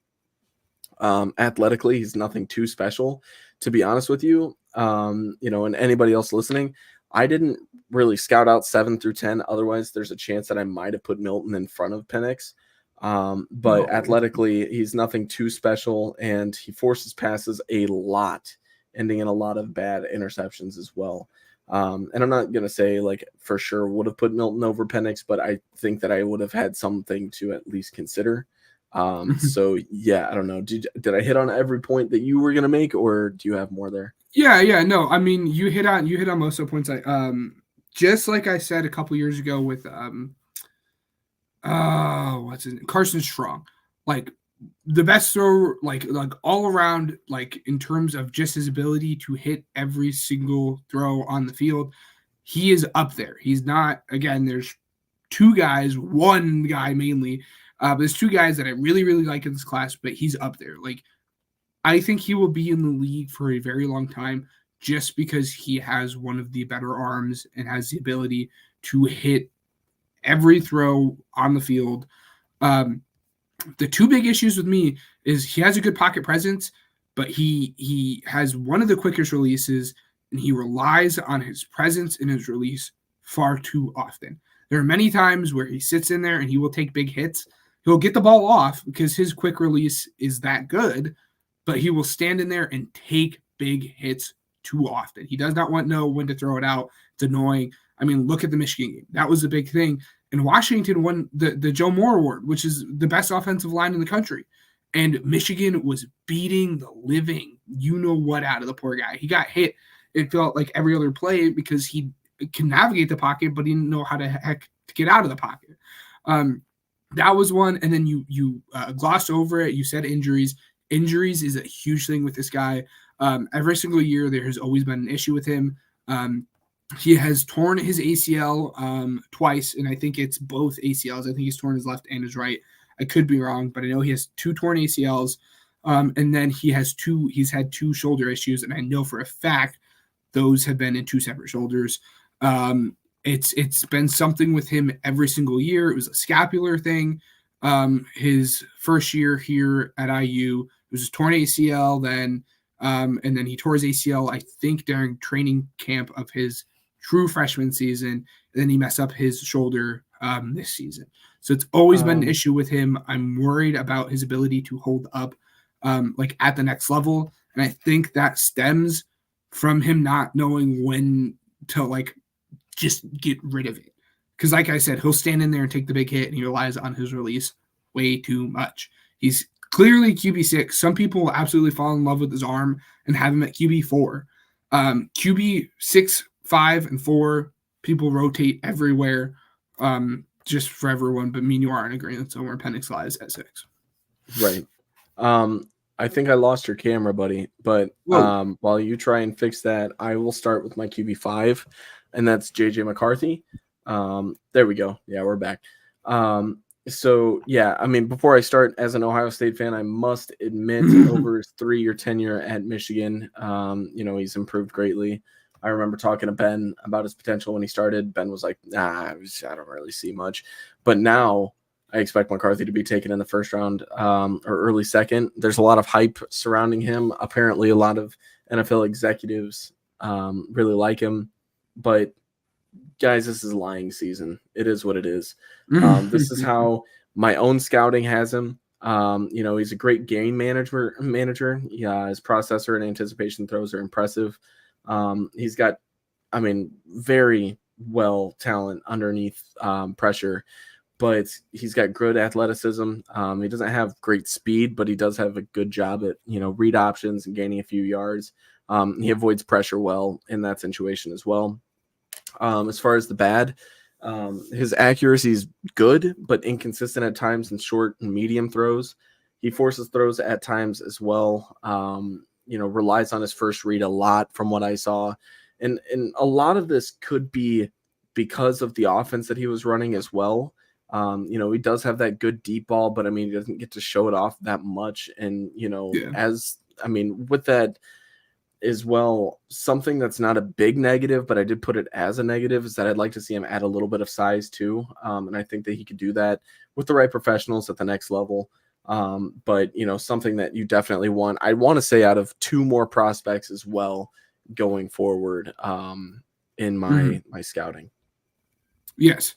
Athletically, he's nothing too special, to be honest with you. And anybody else listening, I didn't really scout out 7 through 10. Otherwise, there's a chance that I might have put Milton in front of Penix. But athletically, he's nothing too special, and he forces passes a lot. ending in a lot of bad interceptions as well. And I'm not going to say like for sure would have put Milton over Penix, but I think that I would have had something to at least consider. So yeah, I don't know. Did I hit on every point that you were going to make, or do you have more there? Yeah. No, I mean, you hit on most of the points. Just like I said a couple years ago with what's his name? Carson Strong, like the best thrower, like all around, like in terms of just his ability to hit every single throw on the field, he is up there. He's not, again, there's two guys, one guy mainly, but there's two guys that I really, really like in this class, but he's up there. Like, I think he will be in the league for a very long time just because he has one of the better arms and has the ability to hit every throw on the field. The two big issues with me is he has a good pocket presence, but he has one of the quickest releases, and he relies on his presence in his release far too often. There are many times where he sits in there and he will take big hits. He'll get the ball off because his quick release is that good, but he will stand in there and take big hits too often. He does not know when to throw it out. It's annoying. I mean, look at the Michigan game. That was a big thing. And Washington won the Joe Moore Award, which is the best offensive line in the country. And Michigan was beating the living you-know-what out of the poor guy. He got hit, it felt like every other play because he can navigate the pocket, but he didn't know how to get out of the pocket. That was one. And then you glossed over it. You said injuries. Injuries is a huge thing with this guy. Every single year, there has always been an issue with him. He has torn his ACL twice, and I think it's both ACLs. I think he's torn his left and his right. I could be wrong, but I know he has 2 torn ACLs, and then he's had 2 shoulder issues, and I know for a fact those have been in 2 separate shoulders. It's been something with him every single year. It was a scapular thing. His first year here at IU, it was his torn ACL then, and then he tore his ACL, I think, during training camp of his true freshman season, and then he messed up his shoulder this season. So it's always been an issue with him. I'm worried about his ability to hold up like at the next level, and I think that stems from him not knowing when to like just get rid of it. Because like I said, he'll stand in there and take the big hit, and he relies on his release way too much. He's clearly QB6. Some people will absolutely fall in love with his arm and have him at QB4. QB6, 5, and 4, people rotate everywhere just for everyone, but me and you are in agreement somewhere Penix lies at 6. Right. I think I lost your camera, buddy, but while you try and fix that, I will start with my QB5, and that's JJ McCarthy. There we go. Yeah, we're back. So yeah, I mean, before I start, as an Ohio State fan, I must admit over his 3-year tenure at Michigan, he's improved greatly. I remember talking to Ben about his potential when he started. Ben was like, I don't really see much. But now I expect McCarthy to be taken in the first round or early second. There's a lot of hype surrounding him. Apparently, a lot of NFL executives really like him. But guys, this is lying season. It is what it is. This is how my own scouting has him. He's a great game manager. Yeah, his processor and anticipation throws are impressive. He's got, very well talent underneath pressure, but he's got good athleticism. He doesn't have great speed, but he does have a good job at, read options and gaining a few yards. He avoids pressure well in that situation as well. As far as the bad, his accuracy is good, but inconsistent at times in short and medium throws. He forces throws at times as well. Relies on his first read a lot from what I saw. And a lot of this could be because of the offense that he was running as well. He does have that good deep ball, but he doesn't get to show it off that much. And, with that as well, something that's not a big negative, but I did put it as a negative, is that I'd like to see him add a little bit of size too. And I think that he could do that with the right professionals at the next level. But something that you definitely want, I want to say out of 2 more prospects as well going forward in my scouting. Yes.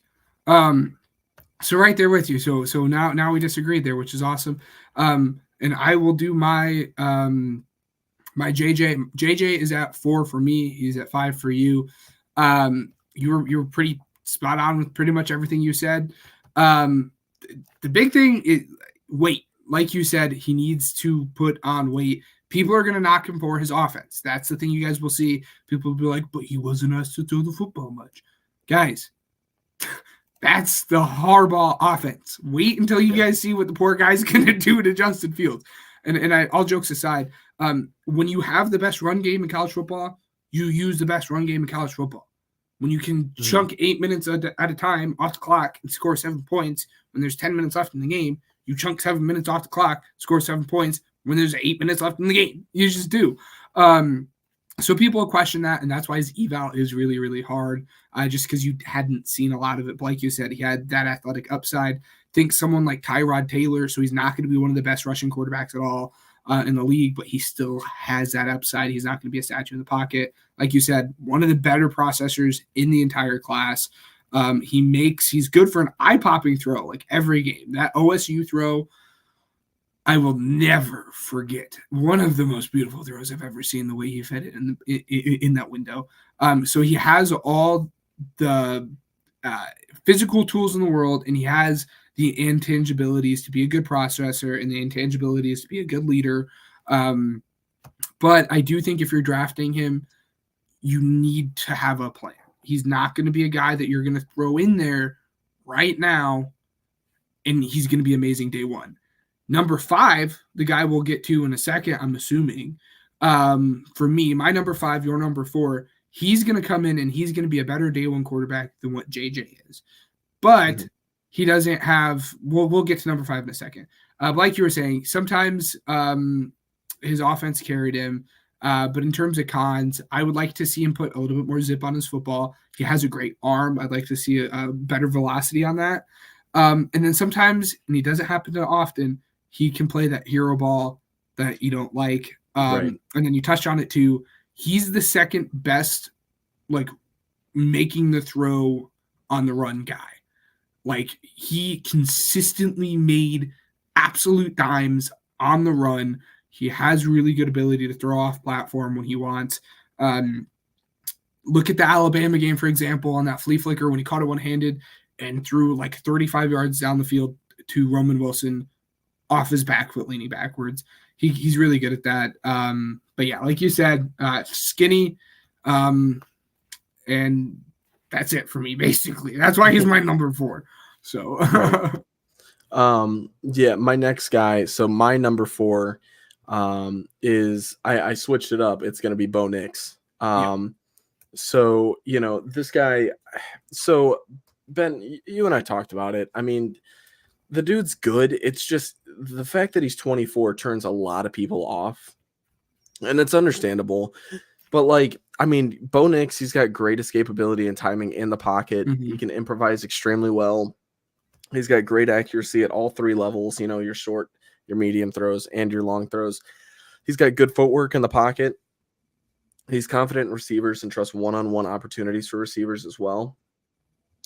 So right there with you. So now we disagreed there, which is awesome. And I will do my My JJ is at 4 for me. He's at 5 for you. You were pretty spot on with pretty much everything you said. The big thing is weight. Like you said, he needs to put on weight. People are going to knock him for his offense. That's the thing you guys will see. People will be like, but he wasn't asked to throw the football much. Guys, that's the Harbaugh offense. Wait until you guys see what the poor guy's going to do to Justin Fields. And all jokes aside, when you have the best run game in college football, you use the best run game in college football. When you can chunk 8 minutes at a time off the clock and score 7 points when there's 10 minutes left in the game, you chunk 7 minutes off the clock, score 7 points when there's 8 minutes left in the game. You just do. So people question that, and that's why his eval is really, really hard, just because you hadn't seen a lot of it. But like you said, he had that athletic upside. Think someone like Tyrod Taylor, so he's not going to be one of the best rushing quarterbacks at all in the league, but he still has that upside. He's not going to be a statue in the pocket. Like you said, one of the better processors in the entire class. He's good for an eye-popping throw, like every game. That OSU throw, I will never forget. One of the most beautiful throws I've ever seen, the way he fed it in that window. So he has all the physical tools in the world, and he has the intangibilities to be a good processor and the intangibilities to be a good leader. But I do think if you're drafting him, you need to have a plan. He's not going to be a guy that you're going to throw in there right now, and he's going to be amazing day one. Number 5, the guy we'll get to in a second, I'm assuming. For me, my number 5, your number 4, he's going to come in and he's going to be a better day one quarterback than what JJ is. But he doesn't have – we'll get to number 5 in a second. Like you were saying, sometimes his offense carried him. But in terms of cons, I would like to see him put a little bit more zip on his football. He has a great arm. I'd like to see a better velocity on that. And then sometimes, and he doesn't happen to often, he can play that hero ball that you don't like. And then you touched on it too. He's the second best, like, making the throw on the run guy. Like, he consistently made absolute dimes on the run. He has really good ability to throw off platform when he wants. Look at the Alabama game, for example, on that flea flicker when he caught it one-handed and threw like 35 yards down the field to Roman Wilson off his back foot leaning backwards. He's really good at that. But yeah, like you said, skinny, and that's it for me, basically. That's why he's my number 4. So yeah, my next guy. So my number 4 is I switched it up. It's going to be Bo Nix. So, you know, this guy, so Ben, you and I talked about it. I mean, the dude's good. It's just the fact that he's 24 turns a lot of people off, and it's understandable. But like, I mean, Bo Nix, he's got great escapability and timing in the pocket. He can improvise extremely well. He's got great accuracy at all 3 levels, you know, your short, your medium throws, and your long throws. He's got good footwork in the pocket. He's confident in receivers and trusts one-on-one opportunities for receivers as well.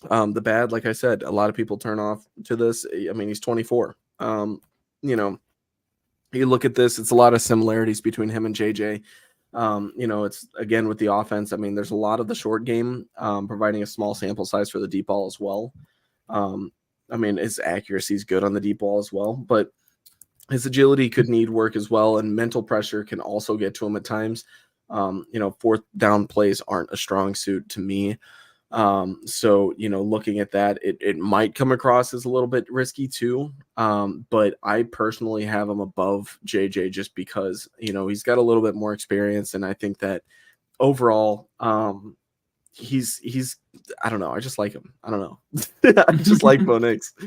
The bad, like I said, a lot of people turn off to this. I mean, he's 24. You know, you look at this, it's a lot of similarities between him and JJ. You know, it's again with the offense. I mean, there's a lot of the short game, providing a small sample size for the deep ball as well. I mean, his accuracy is good on the deep ball as well, but his agility could need work as well, and mental pressure can also get to him at times. You know, 4th down plays aren't a strong suit to me. So, you know, looking at that, it might come across as a little bit risky too. But I personally have him above JJ just because, you know, he's got a little bit more experience. And I think that overall, he's, I don't know. I just like him. I don't know. I just like Bo Nix. I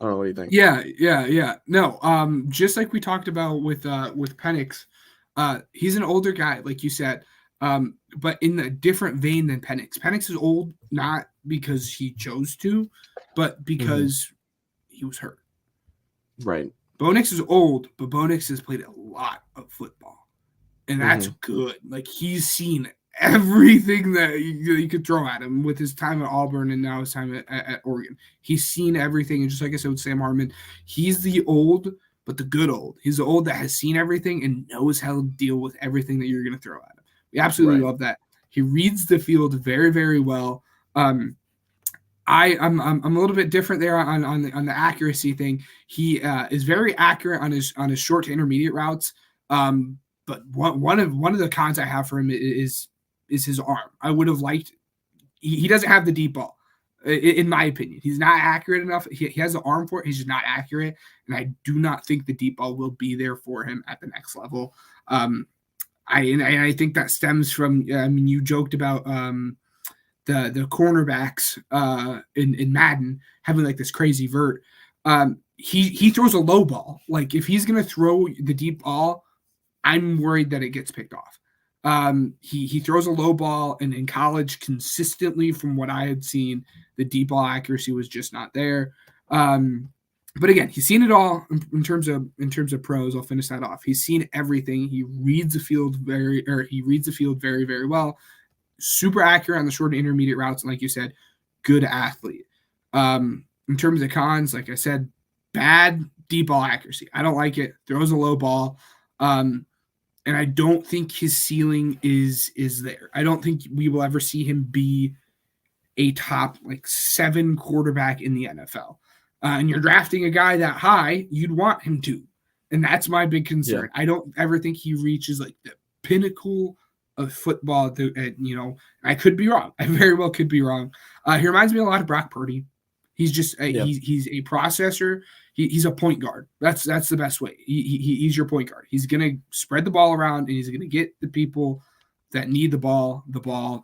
don't know. What do you think? Yeah. No, just like we talked about with Penix, he's an older guy, like you said, but in a different vein than Penix. Penix is old, not because he chose to, but because he was hurt. Right. Bo Nix is old, but Bo Nix has played a lot of football, and that's good. Like, he's seen everything that you could throw at him with his time at Auburn and now his time at Oregon. He's seen everything, and just like I said with Sam Hartman, he's the old but the good old. He's the old that has seen everything and knows how to deal with everything that you're going to throw at him. We absolutely love that. He reads the field very, very well. I'm a little bit different there on the accuracy thing. He is very accurate on his short to intermediate routes. But one of the cons I have for him is his arm. I would have liked. He doesn't have the deep ball, in my opinion. He's not accurate enough. He has the arm for it. He's just not accurate, and I do not think the deep ball will be there for him at the next level. I think that stems from. You joked about the cornerbacks in Madden having like this crazy vert. He throws a low ball. Like if he's gonna throw the deep ball, I'm worried that it gets picked off. He throws a low ball, and in college, consistently from what I had seen, the deep ball accuracy was just not there. But again, he's seen it all in terms of pros. I'll finish that off. He's seen everything. He reads the field very, very well. Super accurate on the short and intermediate routes, and like you said, good athlete. In terms of cons, like I said, bad deep ball accuracy. I don't like it. Throws a low ball. And I don't think his ceiling is there. I don't think we will ever see him be a top 7 quarterback in the NFL. And you're drafting a guy that high, you'd want him to. And that's my big concern. Yeah. I don't ever think he reaches the pinnacle of football. I could be wrong. I very well could be wrong. He reminds me a lot of Brock Purdy. He's just he's a processor. He's a point guard. That's the best way. He's your point guard. He's gonna spread the ball around, and he's gonna get the people that need the ball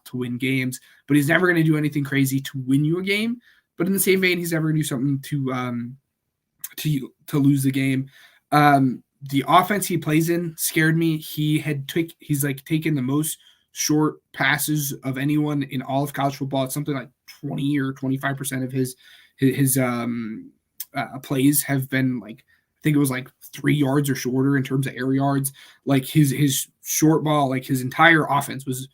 to win games. But he's never gonna do anything crazy to win you a game. But in the same vein, he's never gonna do something to lose the game. The offense he plays in scared me. He's taken the most short passes of anyone in all of college football. It's something like 20 or 25% of his plays have been I think it was 3 yards or shorter in terms of air yards. His short ball, his entire offense was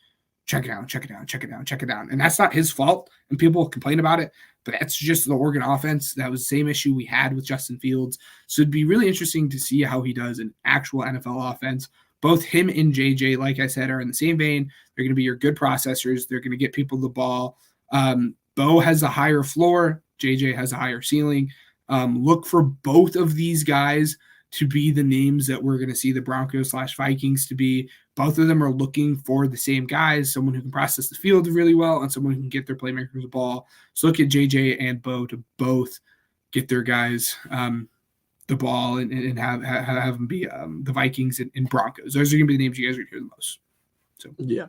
check it down. And that's not his fault. And people complain about it, but that's just the Oregon offense. That was the same issue we had with Justin Fields. So it'd be really interesting to see how he does in actual NFL offense. Both him and JJ, like I said, are in the same vein. They're going to be your good processors. They're going to get people the ball. Bo has a higher floor. JJ has a higher ceiling. Look for both of these guys to be the names that we're going to see the Broncos/Vikings to be. Both of them are looking for the same guys, someone who can process the field really well and someone who can get their playmakers the ball. So look at JJ and Bo to both get their guys the ball and have them be the Vikings and Broncos. Those are going to be the names you guys are going to hear the most. So yeah.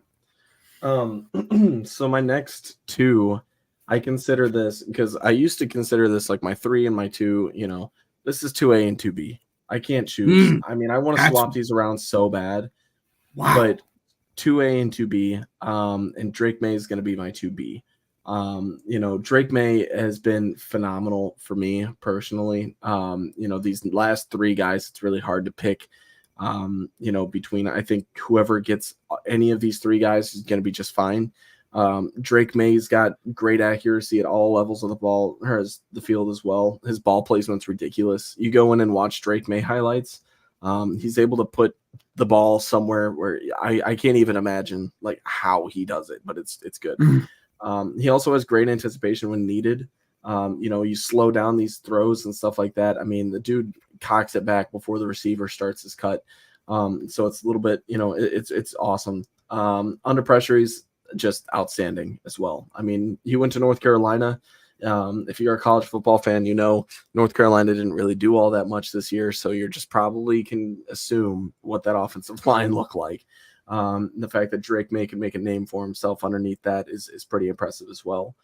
So my next two, I consider this because I used to consider this my 3 and my 2. This is 2A and 2B. I can't choose. I mean, I want to swap these around so bad. Wow. But 2A and 2B, and Drake May is going to be my 2B. Drake May has been phenomenal for me personally. These last 3 guys, it's really hard to pick. Between, I think whoever gets any of these 3 guys is going to be just fine. Drake May's got great accuracy at all levels of the ball, or the field as well. His ball placement's ridiculous. You go in and watch Drake May highlights. He's able to put the ball somewhere where I can't even imagine how he does it, but it's good. He also has great anticipation when needed. You slow down these throws and stuff like that. I mean, the dude cocks it back before the receiver starts his cut. So it's a little bit, it's awesome. Under pressure, he's just outstanding as well. I mean, he went to North Carolina. If you're a college football fan, North Carolina didn't really do all that much this year, so you're just probably can assume what that offensive line looked like. The fact that Drake May can make a name for himself underneath that is pretty impressive as well.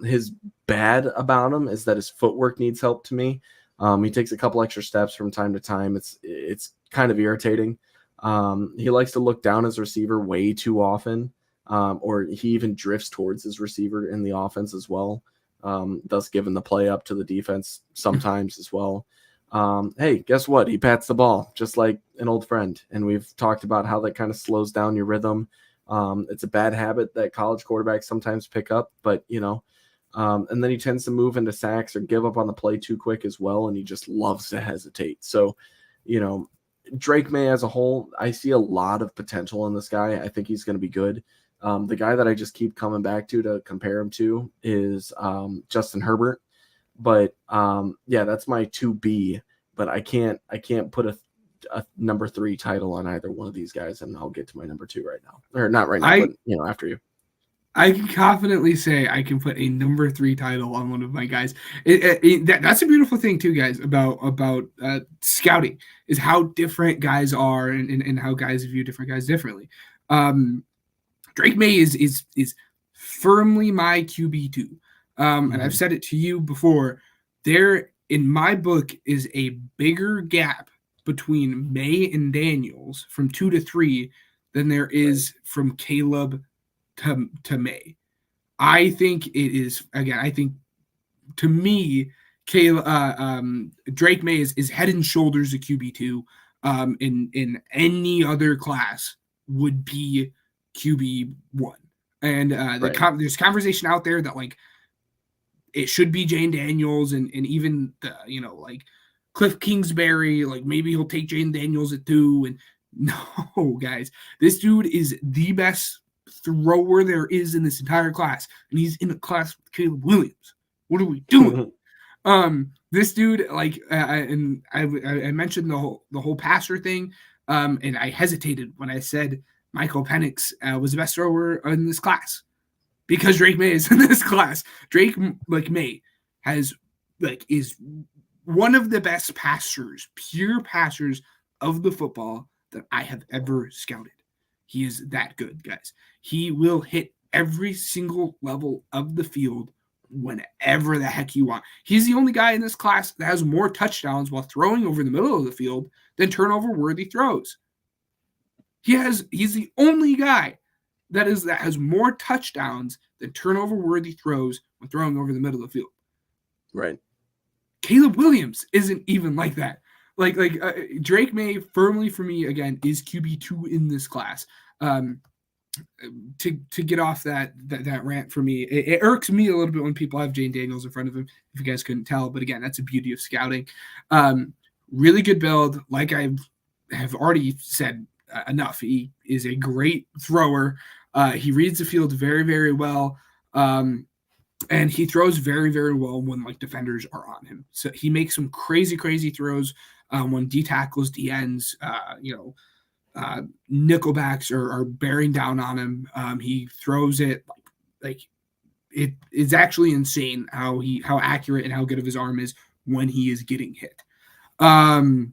His bad about him is that his footwork needs help to me. He takes a couple extra steps from time to time. It's kind of irritating. He likes to look down his receiver way too often. Or he even drifts towards his receiver in the offense as well, thus giving the play up to the defense sometimes as well. Hey, guess what? He pats the ball just like an old friend, and we've talked about how that kind of slows down your rhythm. It's a bad habit that college quarterbacks sometimes pick up, but And then he tends to move into sacks or give up on the play too quick as well, and he just loves to hesitate. So, Drake May as a whole, I see a lot of potential in this guy. I think he's going to be good. The guy that I just keep coming back to compare him to is Justin Herbert. But that's my 2B. But I can't put a number 3 title on either one of these guys, and I'll get to my number 2 right now, or not right now, but after you. I can confidently say I can put a number 3 title on one of my guys. That's a beautiful thing too, guys, about scouting, is how different guys are and how guys view different guys differently. Drake May is firmly my QB2. And I've said it to you before. There, in my book, is a bigger gap between May and Daniels from 2 to 3 than there is from Caleb to May. I think it is, again, I think to me, Drake May is head and shoulders a QB2. In any other class would be QB1. And there's conversation out there that like it should be Jane Daniels and even like Cliff Kingsbury, like maybe he'll take Jane Daniels at 2. And no, guys, this dude is the best thrower there is in this entire class, and he's in a class with Caleb Williams. What are we doing? This dude, like, and I mentioned the whole passer thing, and I hesitated when I said Michael Penix was the best thrower in this class because Drake May is in this class. Drake May is one of the best passers, pure passers of the football that I have ever scouted. He is that good, guys. He will hit every single level of the field whenever the heck you want. He's the only guy in this class that has more touchdowns while throwing over the middle of the field than turnover-worthy throws. He's the only guy that has more touchdowns than turnover-worthy throws when throwing over the middle of the field. Right. Caleb Williams isn't even like that. Like Drake May firmly for me again is QB2 in this class. To get off that rant for me, it irks me a little bit when people have Jane Daniels in front of him. If you guys couldn't tell, but again, that's the beauty of scouting. Really good build. Like I have already said enough. He is a great thrower. He reads the field very, very well. And he throws very, very well when like defenders are on him. So he makes some crazy, crazy throws when D tackles, D ends, nickelbacks are bearing down on him. He throws it like it is actually insane how accurate and how good of his arm is when he is getting hit. The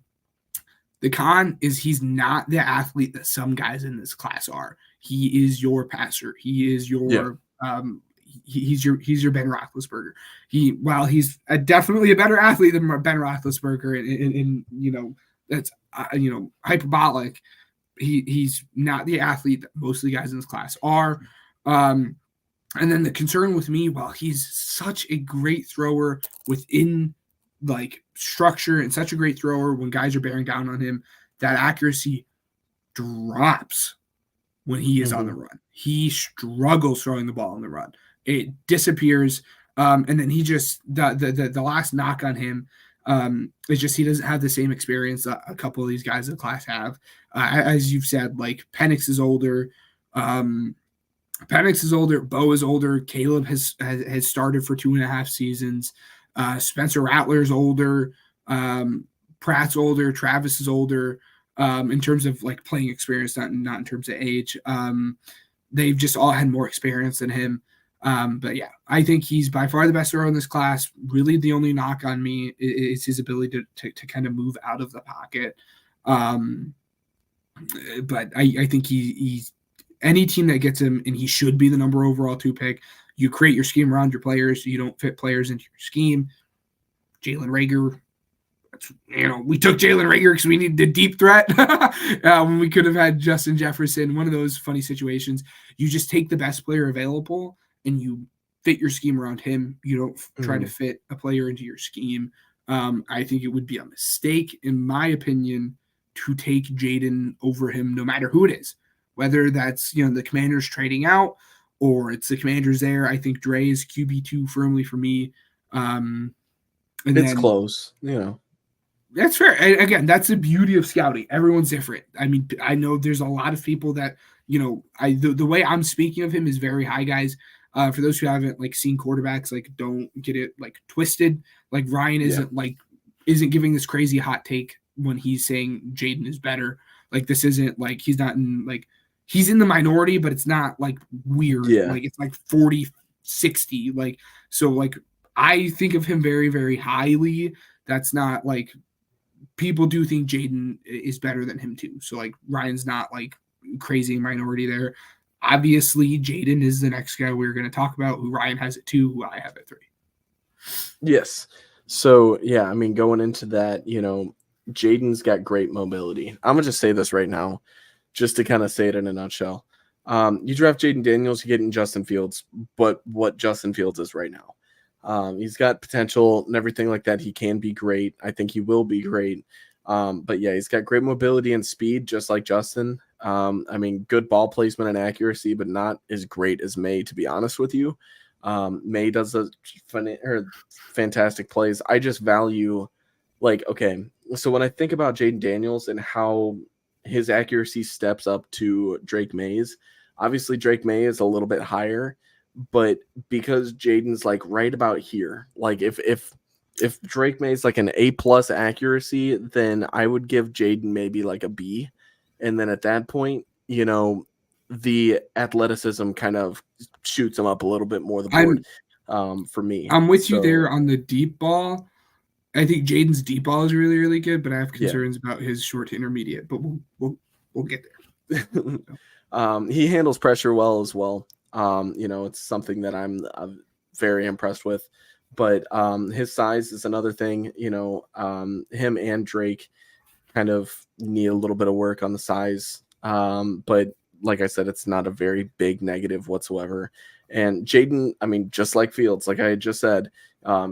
con is he's not the athlete that some guys in this class are. He is your passer. He is your he's your Ben Roethlisberger. While he's definitely a better athlete than Ben Roethlisberger, and that's hyperbolic. He's not the athlete that most of the guys in this class are. And then the concern with me, while he's such a great thrower within like structure and such a great thrower when guys are bearing down on him, that accuracy drops when he is on the run. He struggles throwing the ball on the run. It disappears. And then he just the last knock on him is just he doesn't have the same experience that a couple of these guys in the class have. As you've said, like Penix is older. Bo is older. Caleb has started for 2.5 seasons. Spencer Rattler's older. Pratt's older. Travis is older. In terms of like playing experience, not in terms of age. They've just all had more experience than him. But yeah, I think he's by far the best thrower in this class. Really, the only knock on me is his ability to kind of move out of the pocket. But I think he's any team that gets him, and he should be the number overall 2 pick. You create your scheme around your players. You don't fit players into your scheme. Jalen Reagor. We took Jalen Reagor because we needed a deep threat when we could have had Justin Jefferson. One of those funny situations. You just take the best player available and you fit your scheme around him. You don't try to fit a player into your scheme. I think it would be a mistake, in my opinion, to take Jaden over him, no matter who it is. Whether that's the Commanders trading out, or it's the Commanders there. I think Dre is QB2 firmly for me. And it's close, That's fair. And again, that's the beauty of scouting. Everyone's different. I mean, I know there's a lot of people that, the way I'm speaking of him is very high, guys. For those who haven't seen quarterbacks, don't get it twisted. Ryan isn't giving this crazy hot take when he's saying Jayden is better. This isn't he's not in he's in the minority, but it's not weird. Yeah. It's 40-60. So I think of him very, very highly. That's not people do think Jayden is better than him too. So Ryan's not crazy minority there. Obviously, Jayden is the next guy we're going to talk about, who Ryan has at 2, who I have at 3. Yes. So yeah, I mean, going into that, Jayden's got great mobility. I'm gonna just say this right now, just to kind of say it in a nutshell. You draft Jayden Daniels, you get in Justin Fields, but what Justin Fields is right now. He's got potential and everything like that. He can be great. I think he will be great. But yeah, he's got great mobility and speed, just like Justin. I mean, good ball placement and accuracy, but not as great as May, to be honest with you. May does fantastic plays. I just value, okay, so when I think about Jayden Daniels and how his accuracy steps up to Drake May's, obviously Drake May is a little bit higher, but because Jayden's right about here, if Drake May's an A+ accuracy, then I would give Jayden maybe a B. And then at that point, the athleticism kind of shoots him up a little bit more the board for me. I'm with you there on the deep ball. I think Jayden's deep ball is really, really good, but I have concerns about his short to intermediate, but we'll get there. He handles pressure well as well. It's something that I'm very impressed with, but his size is another thing. Him and Drake kind of need a little bit of work on the size. But like I said, it's not a very big negative whatsoever. And Jayden, I mean, just like Fields, like I just said,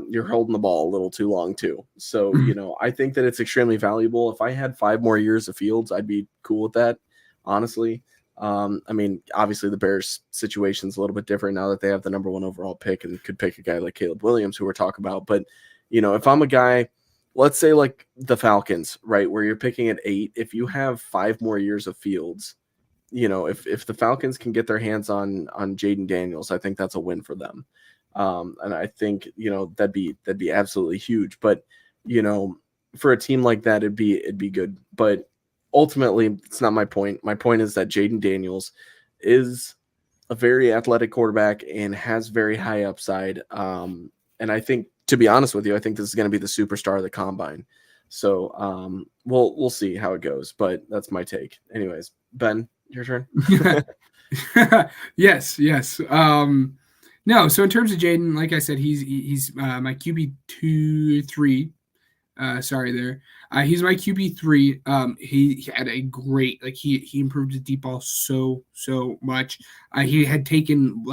you're holding the ball a little too long too. So, I think that it's extremely valuable. If I had 5 more years of Fields, I'd be cool with that, honestly. I mean, obviously the Bears situation's a little bit different now that they have the number 1 overall pick and could pick a guy like Caleb Williams, who we're talking about. But, if I'm a guy, let's say the Falcons, right, where you're picking at 8, if you have 5 more years of Fields, if the Falcons can get their hands on Jayden Daniels, I think that's a win for them. And I think, that'd be absolutely huge. But, for a team like that, it'd be good. But ultimately, it's not my point. My point is that Jayden Daniels is a very athletic quarterback and has very high upside. And I think, to be honest with you, I think this is going to be the superstar of the combine. So we'll see how it goes, but that's my take. Anyways, Ben, your turn. Yes. No, so in terms of Jayden, like I said, he's my QB3. Sorry there. He's my QB3. He had a great, he improved his deep ball so much. He had taken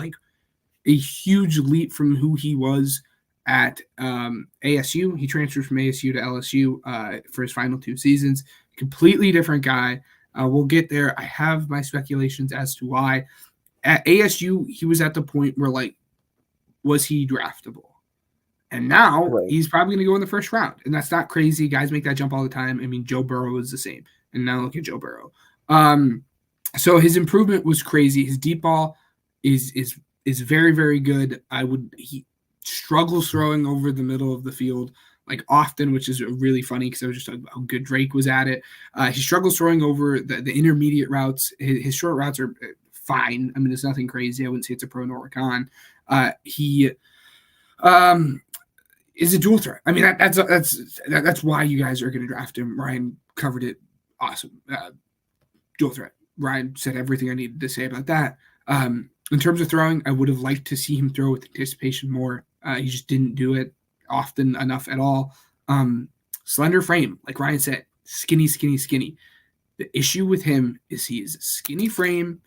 a huge leap from who he was at ASU. He transferred from ASU to LSU for his final 2 seasons. Completely different guy. We'll get there. I have my speculations as to why. At ASU, he was at the point where was he draftable? And now he's probably going to go in the first round. And that's not crazy. Guys make that jump all the time. I mean, Joe Burrow is the same. And now look at Joe Burrow. So his improvement was crazy. His deep ball is very, very good. He struggles throwing over the middle of the field often, which is really funny because I was just talking about how good Drake was at it. He struggles throwing over the intermediate routes. His short routes are fine. I mean, it's nothing crazy. I wouldn't say it's a pro nor a con. He is a dual threat. I mean, that's why you guys are going to draft him. Ryan covered it. Awesome. Dual threat. Ryan said everything I needed to say about that. In terms of throwing, I would have liked to see him throw with anticipation more. He just didn't do it often enough at all. Slender frame, like Ryan said, skinny. The issue with him is he is a skinny frame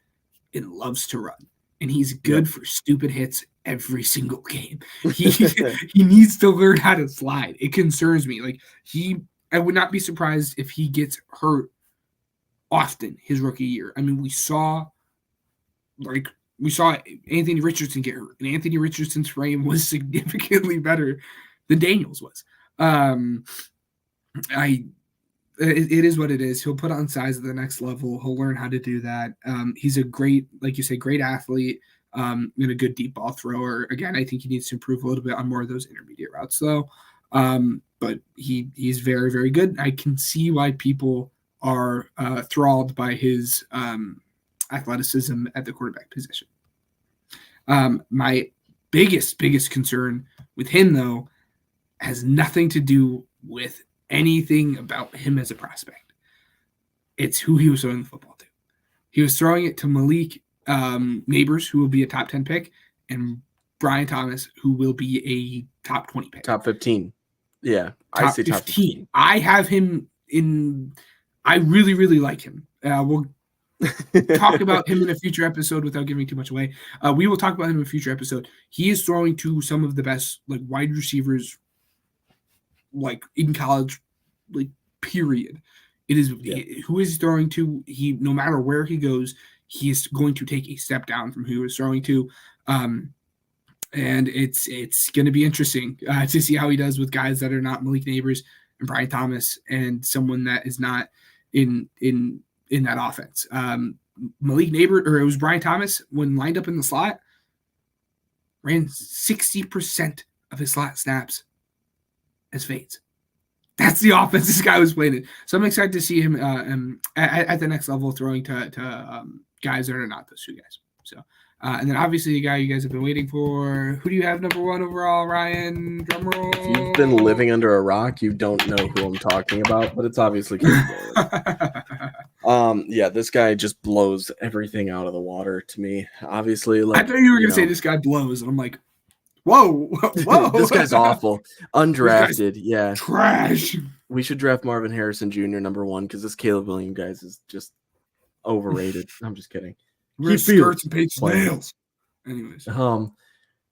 and loves to run. And he's good for stupid hits every single game. He needs to learn how to slide. It concerns me. I would not be surprised if he gets hurt often his rookie year. I mean, we saw We saw Anthony Richardson get hurt, and Anthony Richardson's frame was significantly better than Daniels was. It is what it is. He'll put on size at the next level. He'll learn how to do that. He's a great, like you say, great athlete, and a good deep ball thrower. Again, I think he needs to improve a little bit on more of those intermediate routes, though. But he's very, very good. I can see why people are enthralled by his athleticism at the quarterback position. My biggest concern with him, though, has nothing to do with anything about him as a prospect. It's who he was throwing the football to. He was throwing it to Malik Neighbors, who will be a top 10 pick, and Brian Thomas, who will be a top 20 pick. Top 15. Yeah, I say top 15. I have him in. I really, really like him. We'll talk about him in a future episode without giving too much away. We will talk about him in a future episode. He is throwing to some of the best wide receivers in college, period. It is who is throwing to. He, no matter where he goes, he is going to take a step down from who he was throwing to. And it's going to be interesting to see how he does with guys that are not Malik Neighbors and Brian Thomas and someone that is not in that offense. Malik Neighbors, or it was Brian Thomas, when lined up in the slot, ran 60% of his slot snaps as fades. That's the offense this guy was playing in. So I'm excited to see him at the next level, throwing to guys that are not those two guys. So, and then obviously the guy you guys have been waiting for. Who do you have number 1 overall, Ryan? Drum roll. If you've been living under a rock, you don't know who I'm talking about, but it's obviously yeah, this guy just blows everything out of the water to me. Obviously, I thought you were going to say this guy blows, and I'm like, whoa. This guy's awful. Undrafted, yeah. Trash. We should draft Marvin Harrison Jr. number 1 because this Caleb Williams guy is just overrated. I'm just kidding. Wear skirts and paint nails.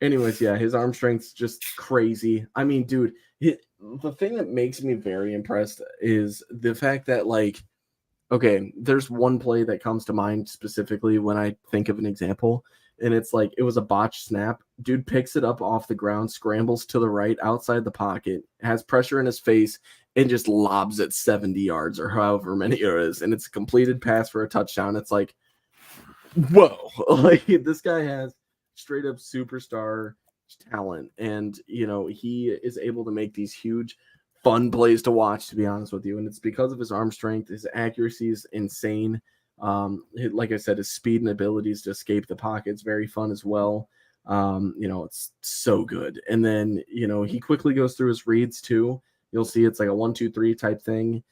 Anyways, yeah, his arm strength's just crazy. I mean, dude, the thing that makes me very impressed is the fact that, okay, there's one play that comes to mind specifically when I think of an example, and it's it was a botched snap. Dude picks it up off the ground, scrambles to the right outside the pocket, has pressure in his face, and just lobs it 70 yards or however many it is, and it's a completed pass for a touchdown. It's whoa, this guy has straight up superstar talent, and he is able to make these huge fun plays to watch, to be honest with you, and it's because of his arm strength. His accuracy is insane. Like I said, his speed and abilities to escape the pocket is very fun as well. It's so good. And then he quickly goes through his reads too. You'll see it's like a 1-2-3 type thing.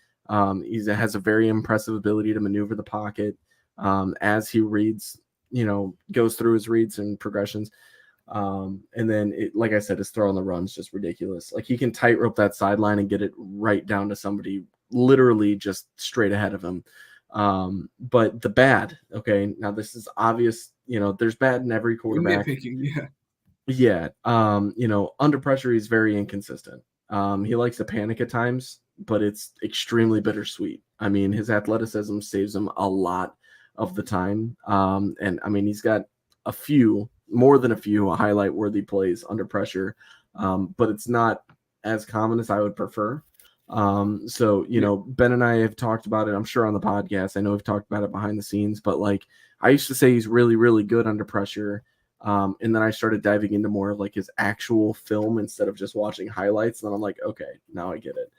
He has a very impressive ability to maneuver the pocket as he reads, goes through his reads and progressions. And then, like I said, his throw on the run is just ridiculous. He can tightrope that sideline and get it right down to somebody literally just straight ahead of him. But the bad, okay, now this is obvious, there's bad in every quarterback. Yeah. Under pressure, he's very inconsistent. He likes to panic at times, but it's extremely bittersweet. I mean, his athleticism saves him a lot of the time. And I mean, he's got more than a few highlight worthy plays under pressure. But it's not as common as I would prefer. So, Ben and I have talked about it, I'm sure, on the podcast. I know we've talked about it behind the scenes, but I used to say he's really, really good under pressure. And then I started diving into more of his actual film instead of just watching highlights. And then I'm like, okay, now I get it.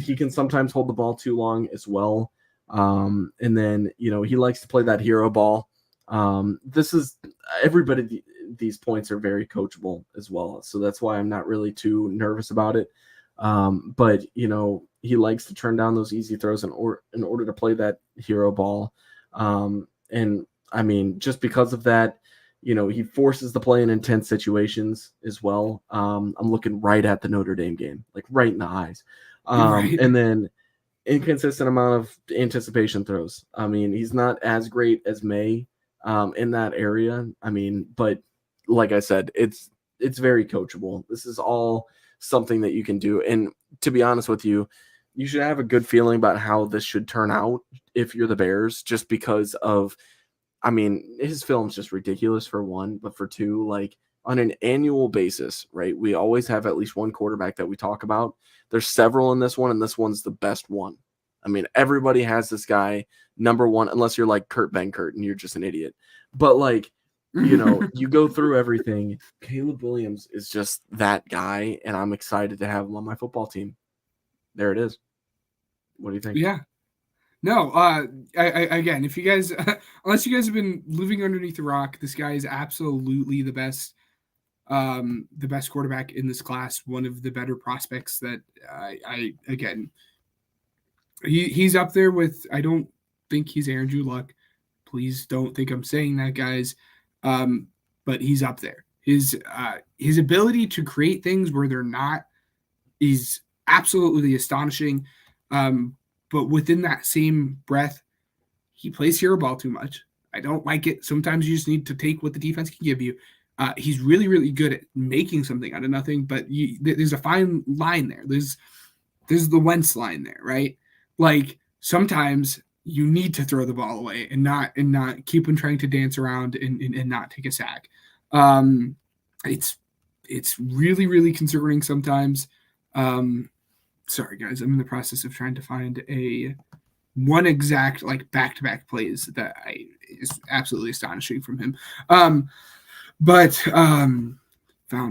He can sometimes hold the ball too long as well. And then, he likes to play that hero ball. This is everybody. These points are very coachable as well. So that's why I'm not really too nervous about it. But he likes to turn down those easy throws in order to play that hero ball. And I mean, just because of that, he forces the play in intense situations as well. I'm looking right at the Notre Dame game, right in the eyes. Right. And then inconsistent amount of anticipation throws. I mean, he's not as great as May in that area. I mean, but like I said, it's very coachable. This is all something that you can do. And to be honest with you, you should have a good feeling about how this should turn out if you're the Bears, just because of I mean, his film's just ridiculous for one, but for two, like on an annual basis, right? We always have at least one quarterback that we talk about. There's several in this one, and this one's the best one. I mean, everybody has this guy number one, unless you're like Kurt Benkert and you're just an idiot. But like, you know, you go through everything. Caleb Williams is just that guy, and I'm excited to have him on my football team. There it is. What do you think? Yeah. No, I again, if you guys, unless you guys have been living underneath a rock, this guy is absolutely the best quarterback in this class. One of the better prospects that again, he's up there with. I don't think he's Andrew Luck. Please don't think I'm saying that, guys. But he's up there. His ability to create things where they're not is absolutely astonishing. But within that same breath, he plays hero ball too much. I don't like it. Sometimes you just need to take what the defense can give you. He's really, really good at making something out of nothing, but there's a fine line there. There's the Wentz line there, right? Like sometimes you need to throw the ball away and not keep on trying to dance around and not take a sack. It's really, really concerning sometimes. Sorry, guys. I'm in the process of trying to find one exact like back-to-back plays that is absolutely astonishing from him. But found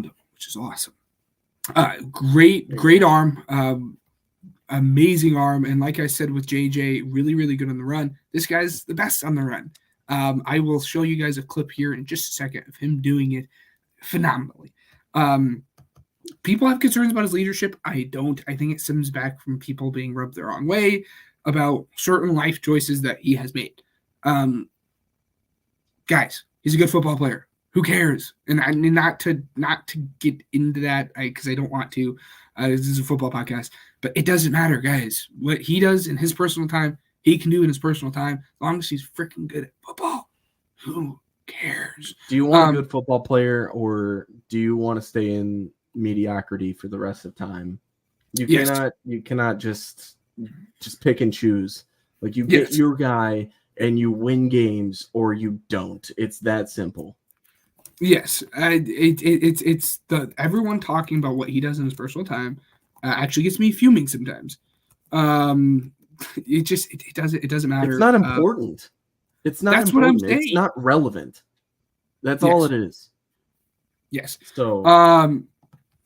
him, which is awesome. Great arm, amazing arm, and like I said with JJ, really, really good on the run. This guy's the best on the run. I will show you guys a clip here in just a second of him doing it phenomenally. People have concerns about his leadership. I don't. I think it stems back from people being rubbed the wrong way about certain life choices that he has made. Guys, he's a good football player. Who cares? And not to get into that because I don't want to. This is a football podcast, but it doesn't matter, guys. What he does in his personal time, he can do in his personal time, as long as he's freaking good at football. Who cares? Do you want a good football player, or do you want to stay in mediocrity for the rest of time? You cannot just pick and choose. Like you get your guy and you win games, or you don't. It's that simple. Yes, it's the everyone talking about what he does in his personal time actually gets me fuming sometimes. It doesn't matter. It's not important. It's not. That's important. what I'm saying. It's not relevant. That's all it is. Yes. So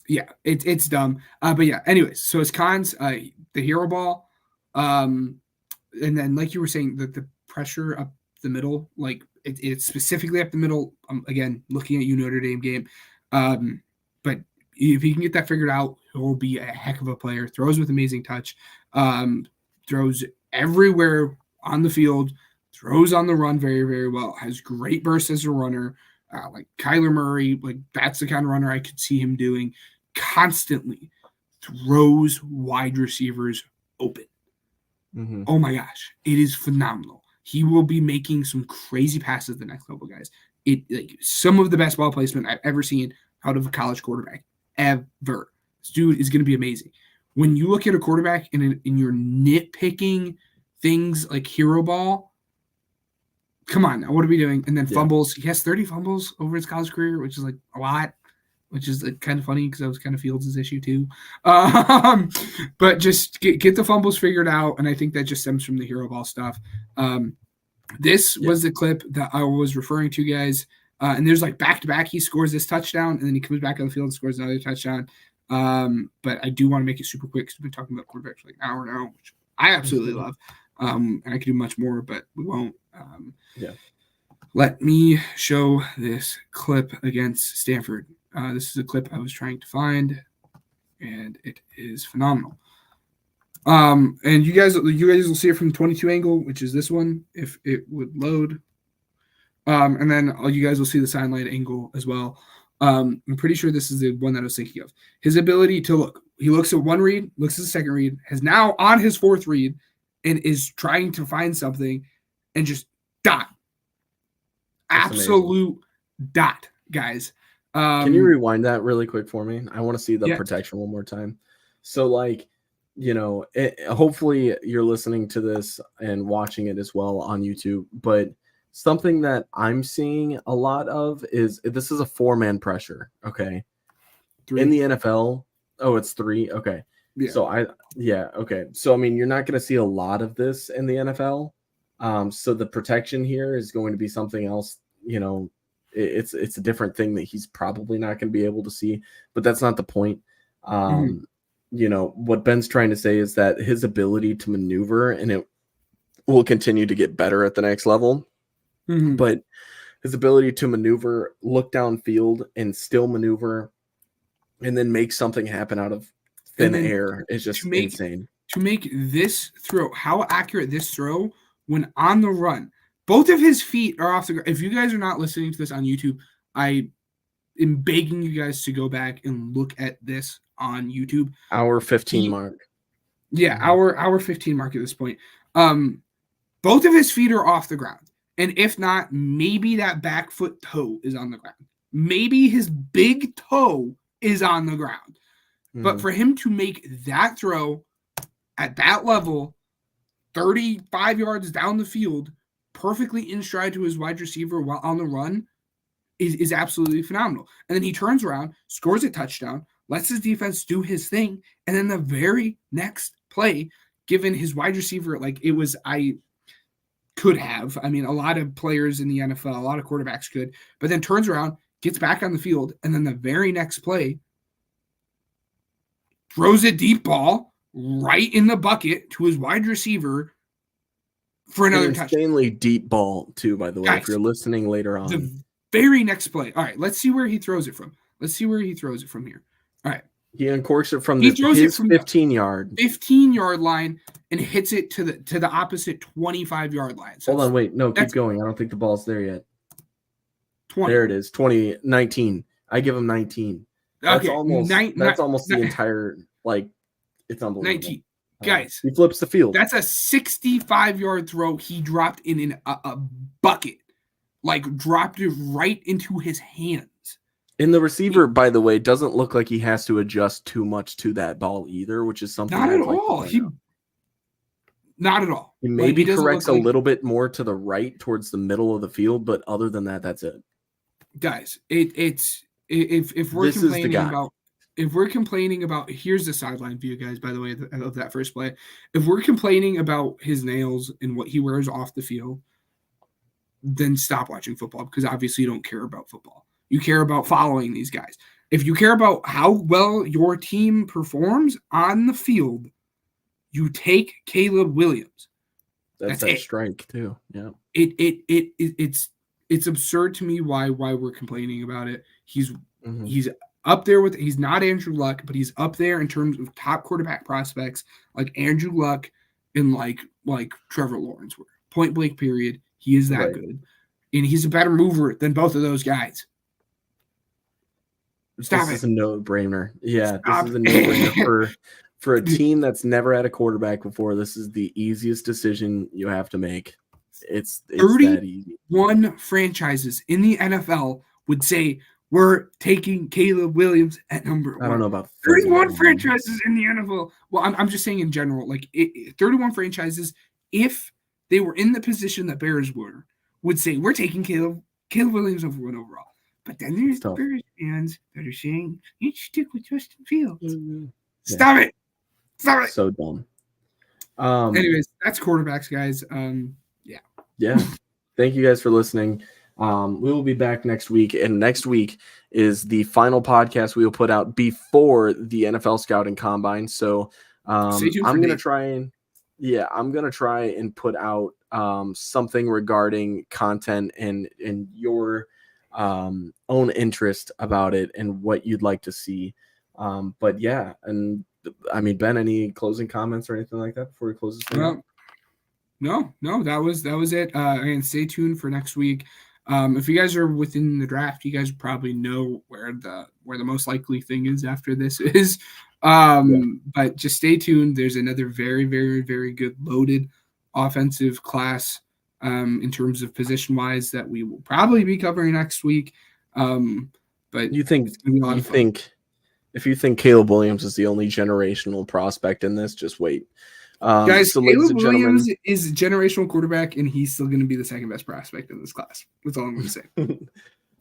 yeah, it's dumb. But yeah. Anyways, so his cons, the hero ball, and then like you were saying, the pressure up the middle, like it's specifically up the middle. Again, looking at Notre Dame game, but if he can get that figured out, he'll be a heck of a player. Throws with amazing touch, throws everywhere on the field, throws on the run very, very well. Has great burst as a runner, like Kyler Murray. Like that's the kind of runner I could see him doing. Constantly throws wide receivers open. Mm-hmm. Oh my gosh, it is phenomenal. He will be making some crazy passes the next couple guys. Like some of the best ball placement I've ever seen out of a college quarterback ever. This dude is going to be amazing. When you look at a quarterback and you're nitpicking things like hero ball, come on now, what are we doing? And then fumbles. He has 30 fumbles over his college career, which is like a lot. Which is kind of funny because that was kind of Fields' issue too. But just get the fumbles figured out, and I think that just stems from the hero ball stuff. This was the clip that I was referring to, guys. And there's like back-to-back, he scores this touchdown, and then he comes back on the field and scores another touchdown. But I do want to make it super quick because we've been talking about quarterbacks for like an hour now, which I absolutely love. And I could do much more, but we won't. Let me show this clip against Stanford. This is a clip I was trying to find, and it is phenomenal. And you guys will see it from the 22 angle, which is this one, if it would load. And then you guys will see the sideline angle as well. I'm pretty sure this is the one that I was thinking of. His ability to look. He looks at one read, looks at the second read, has now on his fourth read, and is trying to find something, and just dot. Absolute dot, guys. Can you rewind that really quick for me? I want to see the protection one more time. So, like, you know, hopefully you're listening to this and watching it as well on YouTube. But something that I'm seeing a lot of is this is a 4-man pressure. Okay. 3. In the NFL. Oh, it's 3. Okay. Yeah. So okay. So I mean, you're not going to see a lot of this in the NFL. So the protection here is going to be something else. You know, it's a different thing that he's probably not going to be able to see. But that's not the point. You know, what Ben's trying to say is that his ability to maneuver, and it will continue to get better at the next level. But his ability to maneuver, look downfield, and still maneuver, and then make something happen out of thin air is just insane. To make this throw, how accurate this throw when on the run, both of his feet are off the ground. If you guys are not listening to this on YouTube, I am begging you guys to go back and look at this on YouTube. Hour 15 mark. Yeah, hour 15 mark at this point. Both of his feet are off the ground. And if not, maybe that back foot toe is on the ground. Maybe his big toe is on the ground. But for him to make that throw at that level, 35 yards down the field, perfectly in stride to his wide receiver while on the run is absolutely phenomenal. And then he turns around, scores a touchdown, lets his defense do his thing, and then the very next play, given his wide receiver, like it was, I mean, a lot of players in the NFL, a lot of quarterbacks could, but then turns around, gets back on the field, and then the very next play, throws a deep ball right in the bucket to his wide receiver for another touchdown. Insanely deep ball, too, by the way, Guys, if you're listening later on. The very next play. All right, let's see where he throws it from. Let's see where he throws it from here. All right. He uncorks it from his 15-yard. 15-yard line and hits it to the opposite 25-yard line. So hold on, wait. No, keep going. I don't think the ball's there yet. 20. There it is. 19. I give him 19. That's okay, almost the entire, like, it's unbelievable. 19. Guys. He flips the field. That's a 65-yard throw he dropped in a bucket. Like, dropped it right into his hands. And the receiver, by the way, doesn't look like he has to adjust too much to that ball either, which is something not I'd at like all. To not at all. He maybe corrects a little bit more to the right towards the middle of the field, but other than that, that's it. Guys, if we're complaining about here's the sideline view, guys, by the way, of that first play. If we're complaining about his nails and what he wears off the field, then stop watching football, because obviously you don't care about football. You care about following these guys. If you care about how well your team performs on the field, you take Caleb Williams. That's that strike too. Yeah. It's absurd to me why we're complaining about it. He's up there with, he's not Andrew Luck, but he's up there in terms of top quarterback prospects like Andrew Luck and like Trevor Lawrence were. Point blank period. He is that good. And he's a better mover than both of those guys. This is a no-brainer. Yeah, this is a no-brainer for a team that's never had a quarterback before. This is the easiest decision you have to make. It's 31 that easy. franchises in the NFL would say we're taking Caleb Williams at number 1. I don't know about 31 franchises in the NFL. Well, I'm just saying in general, like 31 franchises, if they were in the position that Bears were, would say we're taking Caleb Williams over 1 overall. But then there's the Bears fans that are saying you stick with Justin Fields. Yeah. Stop it. So dumb. Anyways, that's quarterbacks, guys. Yeah. Thank you guys for listening. We will be back next week, and next week is the final podcast we will put out before the NFL Scouting Combine. So I'm gonna try and put out something regarding content and your own interest about it and what you'd like to see. But yeah, and I mean, Ben, any closing comments or anything like that before we close this thing out? No, that was it. And stay tuned for next week. If you guys are within the draft, you guys probably know where the most likely thing is after this is. But just stay tuned. There's another very, very, very good loaded offensive class in terms of position wise that we will probably be covering next week. But if you think Caleb Williams is the only generational prospect in this, just wait. Guys, so ladies Caleb and gentlemen, Williams is a generational quarterback, and he's still going to be the second best prospect in this class. That's all I'm going to say.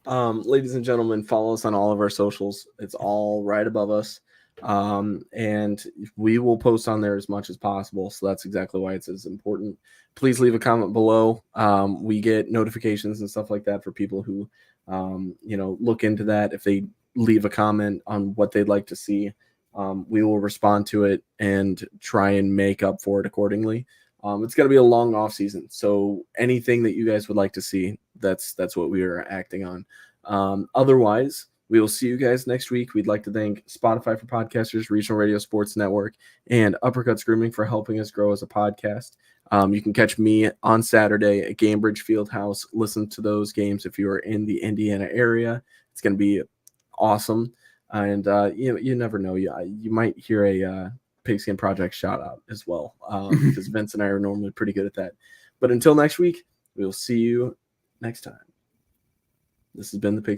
ladies and gentlemen, follow us on all of our socials. It's all right above us. And we will post on there as much as possible. So that's exactly why it's as important. Please leave a comment below. We get notifications and stuff like that for people who, look into that. If they leave a comment on what they'd like to see, we will respond to it and try and make up for it accordingly. It's going to be a long off season. So anything that you guys would like to see, that's what we are acting on. Otherwise, we will see you guys next week. We'd like to thank Spotify for Podcasters, Regional Radio Sports Network, and Uppercuts Grooming for helping us grow as a podcast. You can catch me on Saturday at Gamebridge Fieldhouse. Listen to those games if you are in the Indiana area. It's going to be awesome. And you never know. You might hear a Pigskin Project shout out as well, because Vince and I are normally pretty good at that. But until next week, we will see you next time. This has been the Pigskin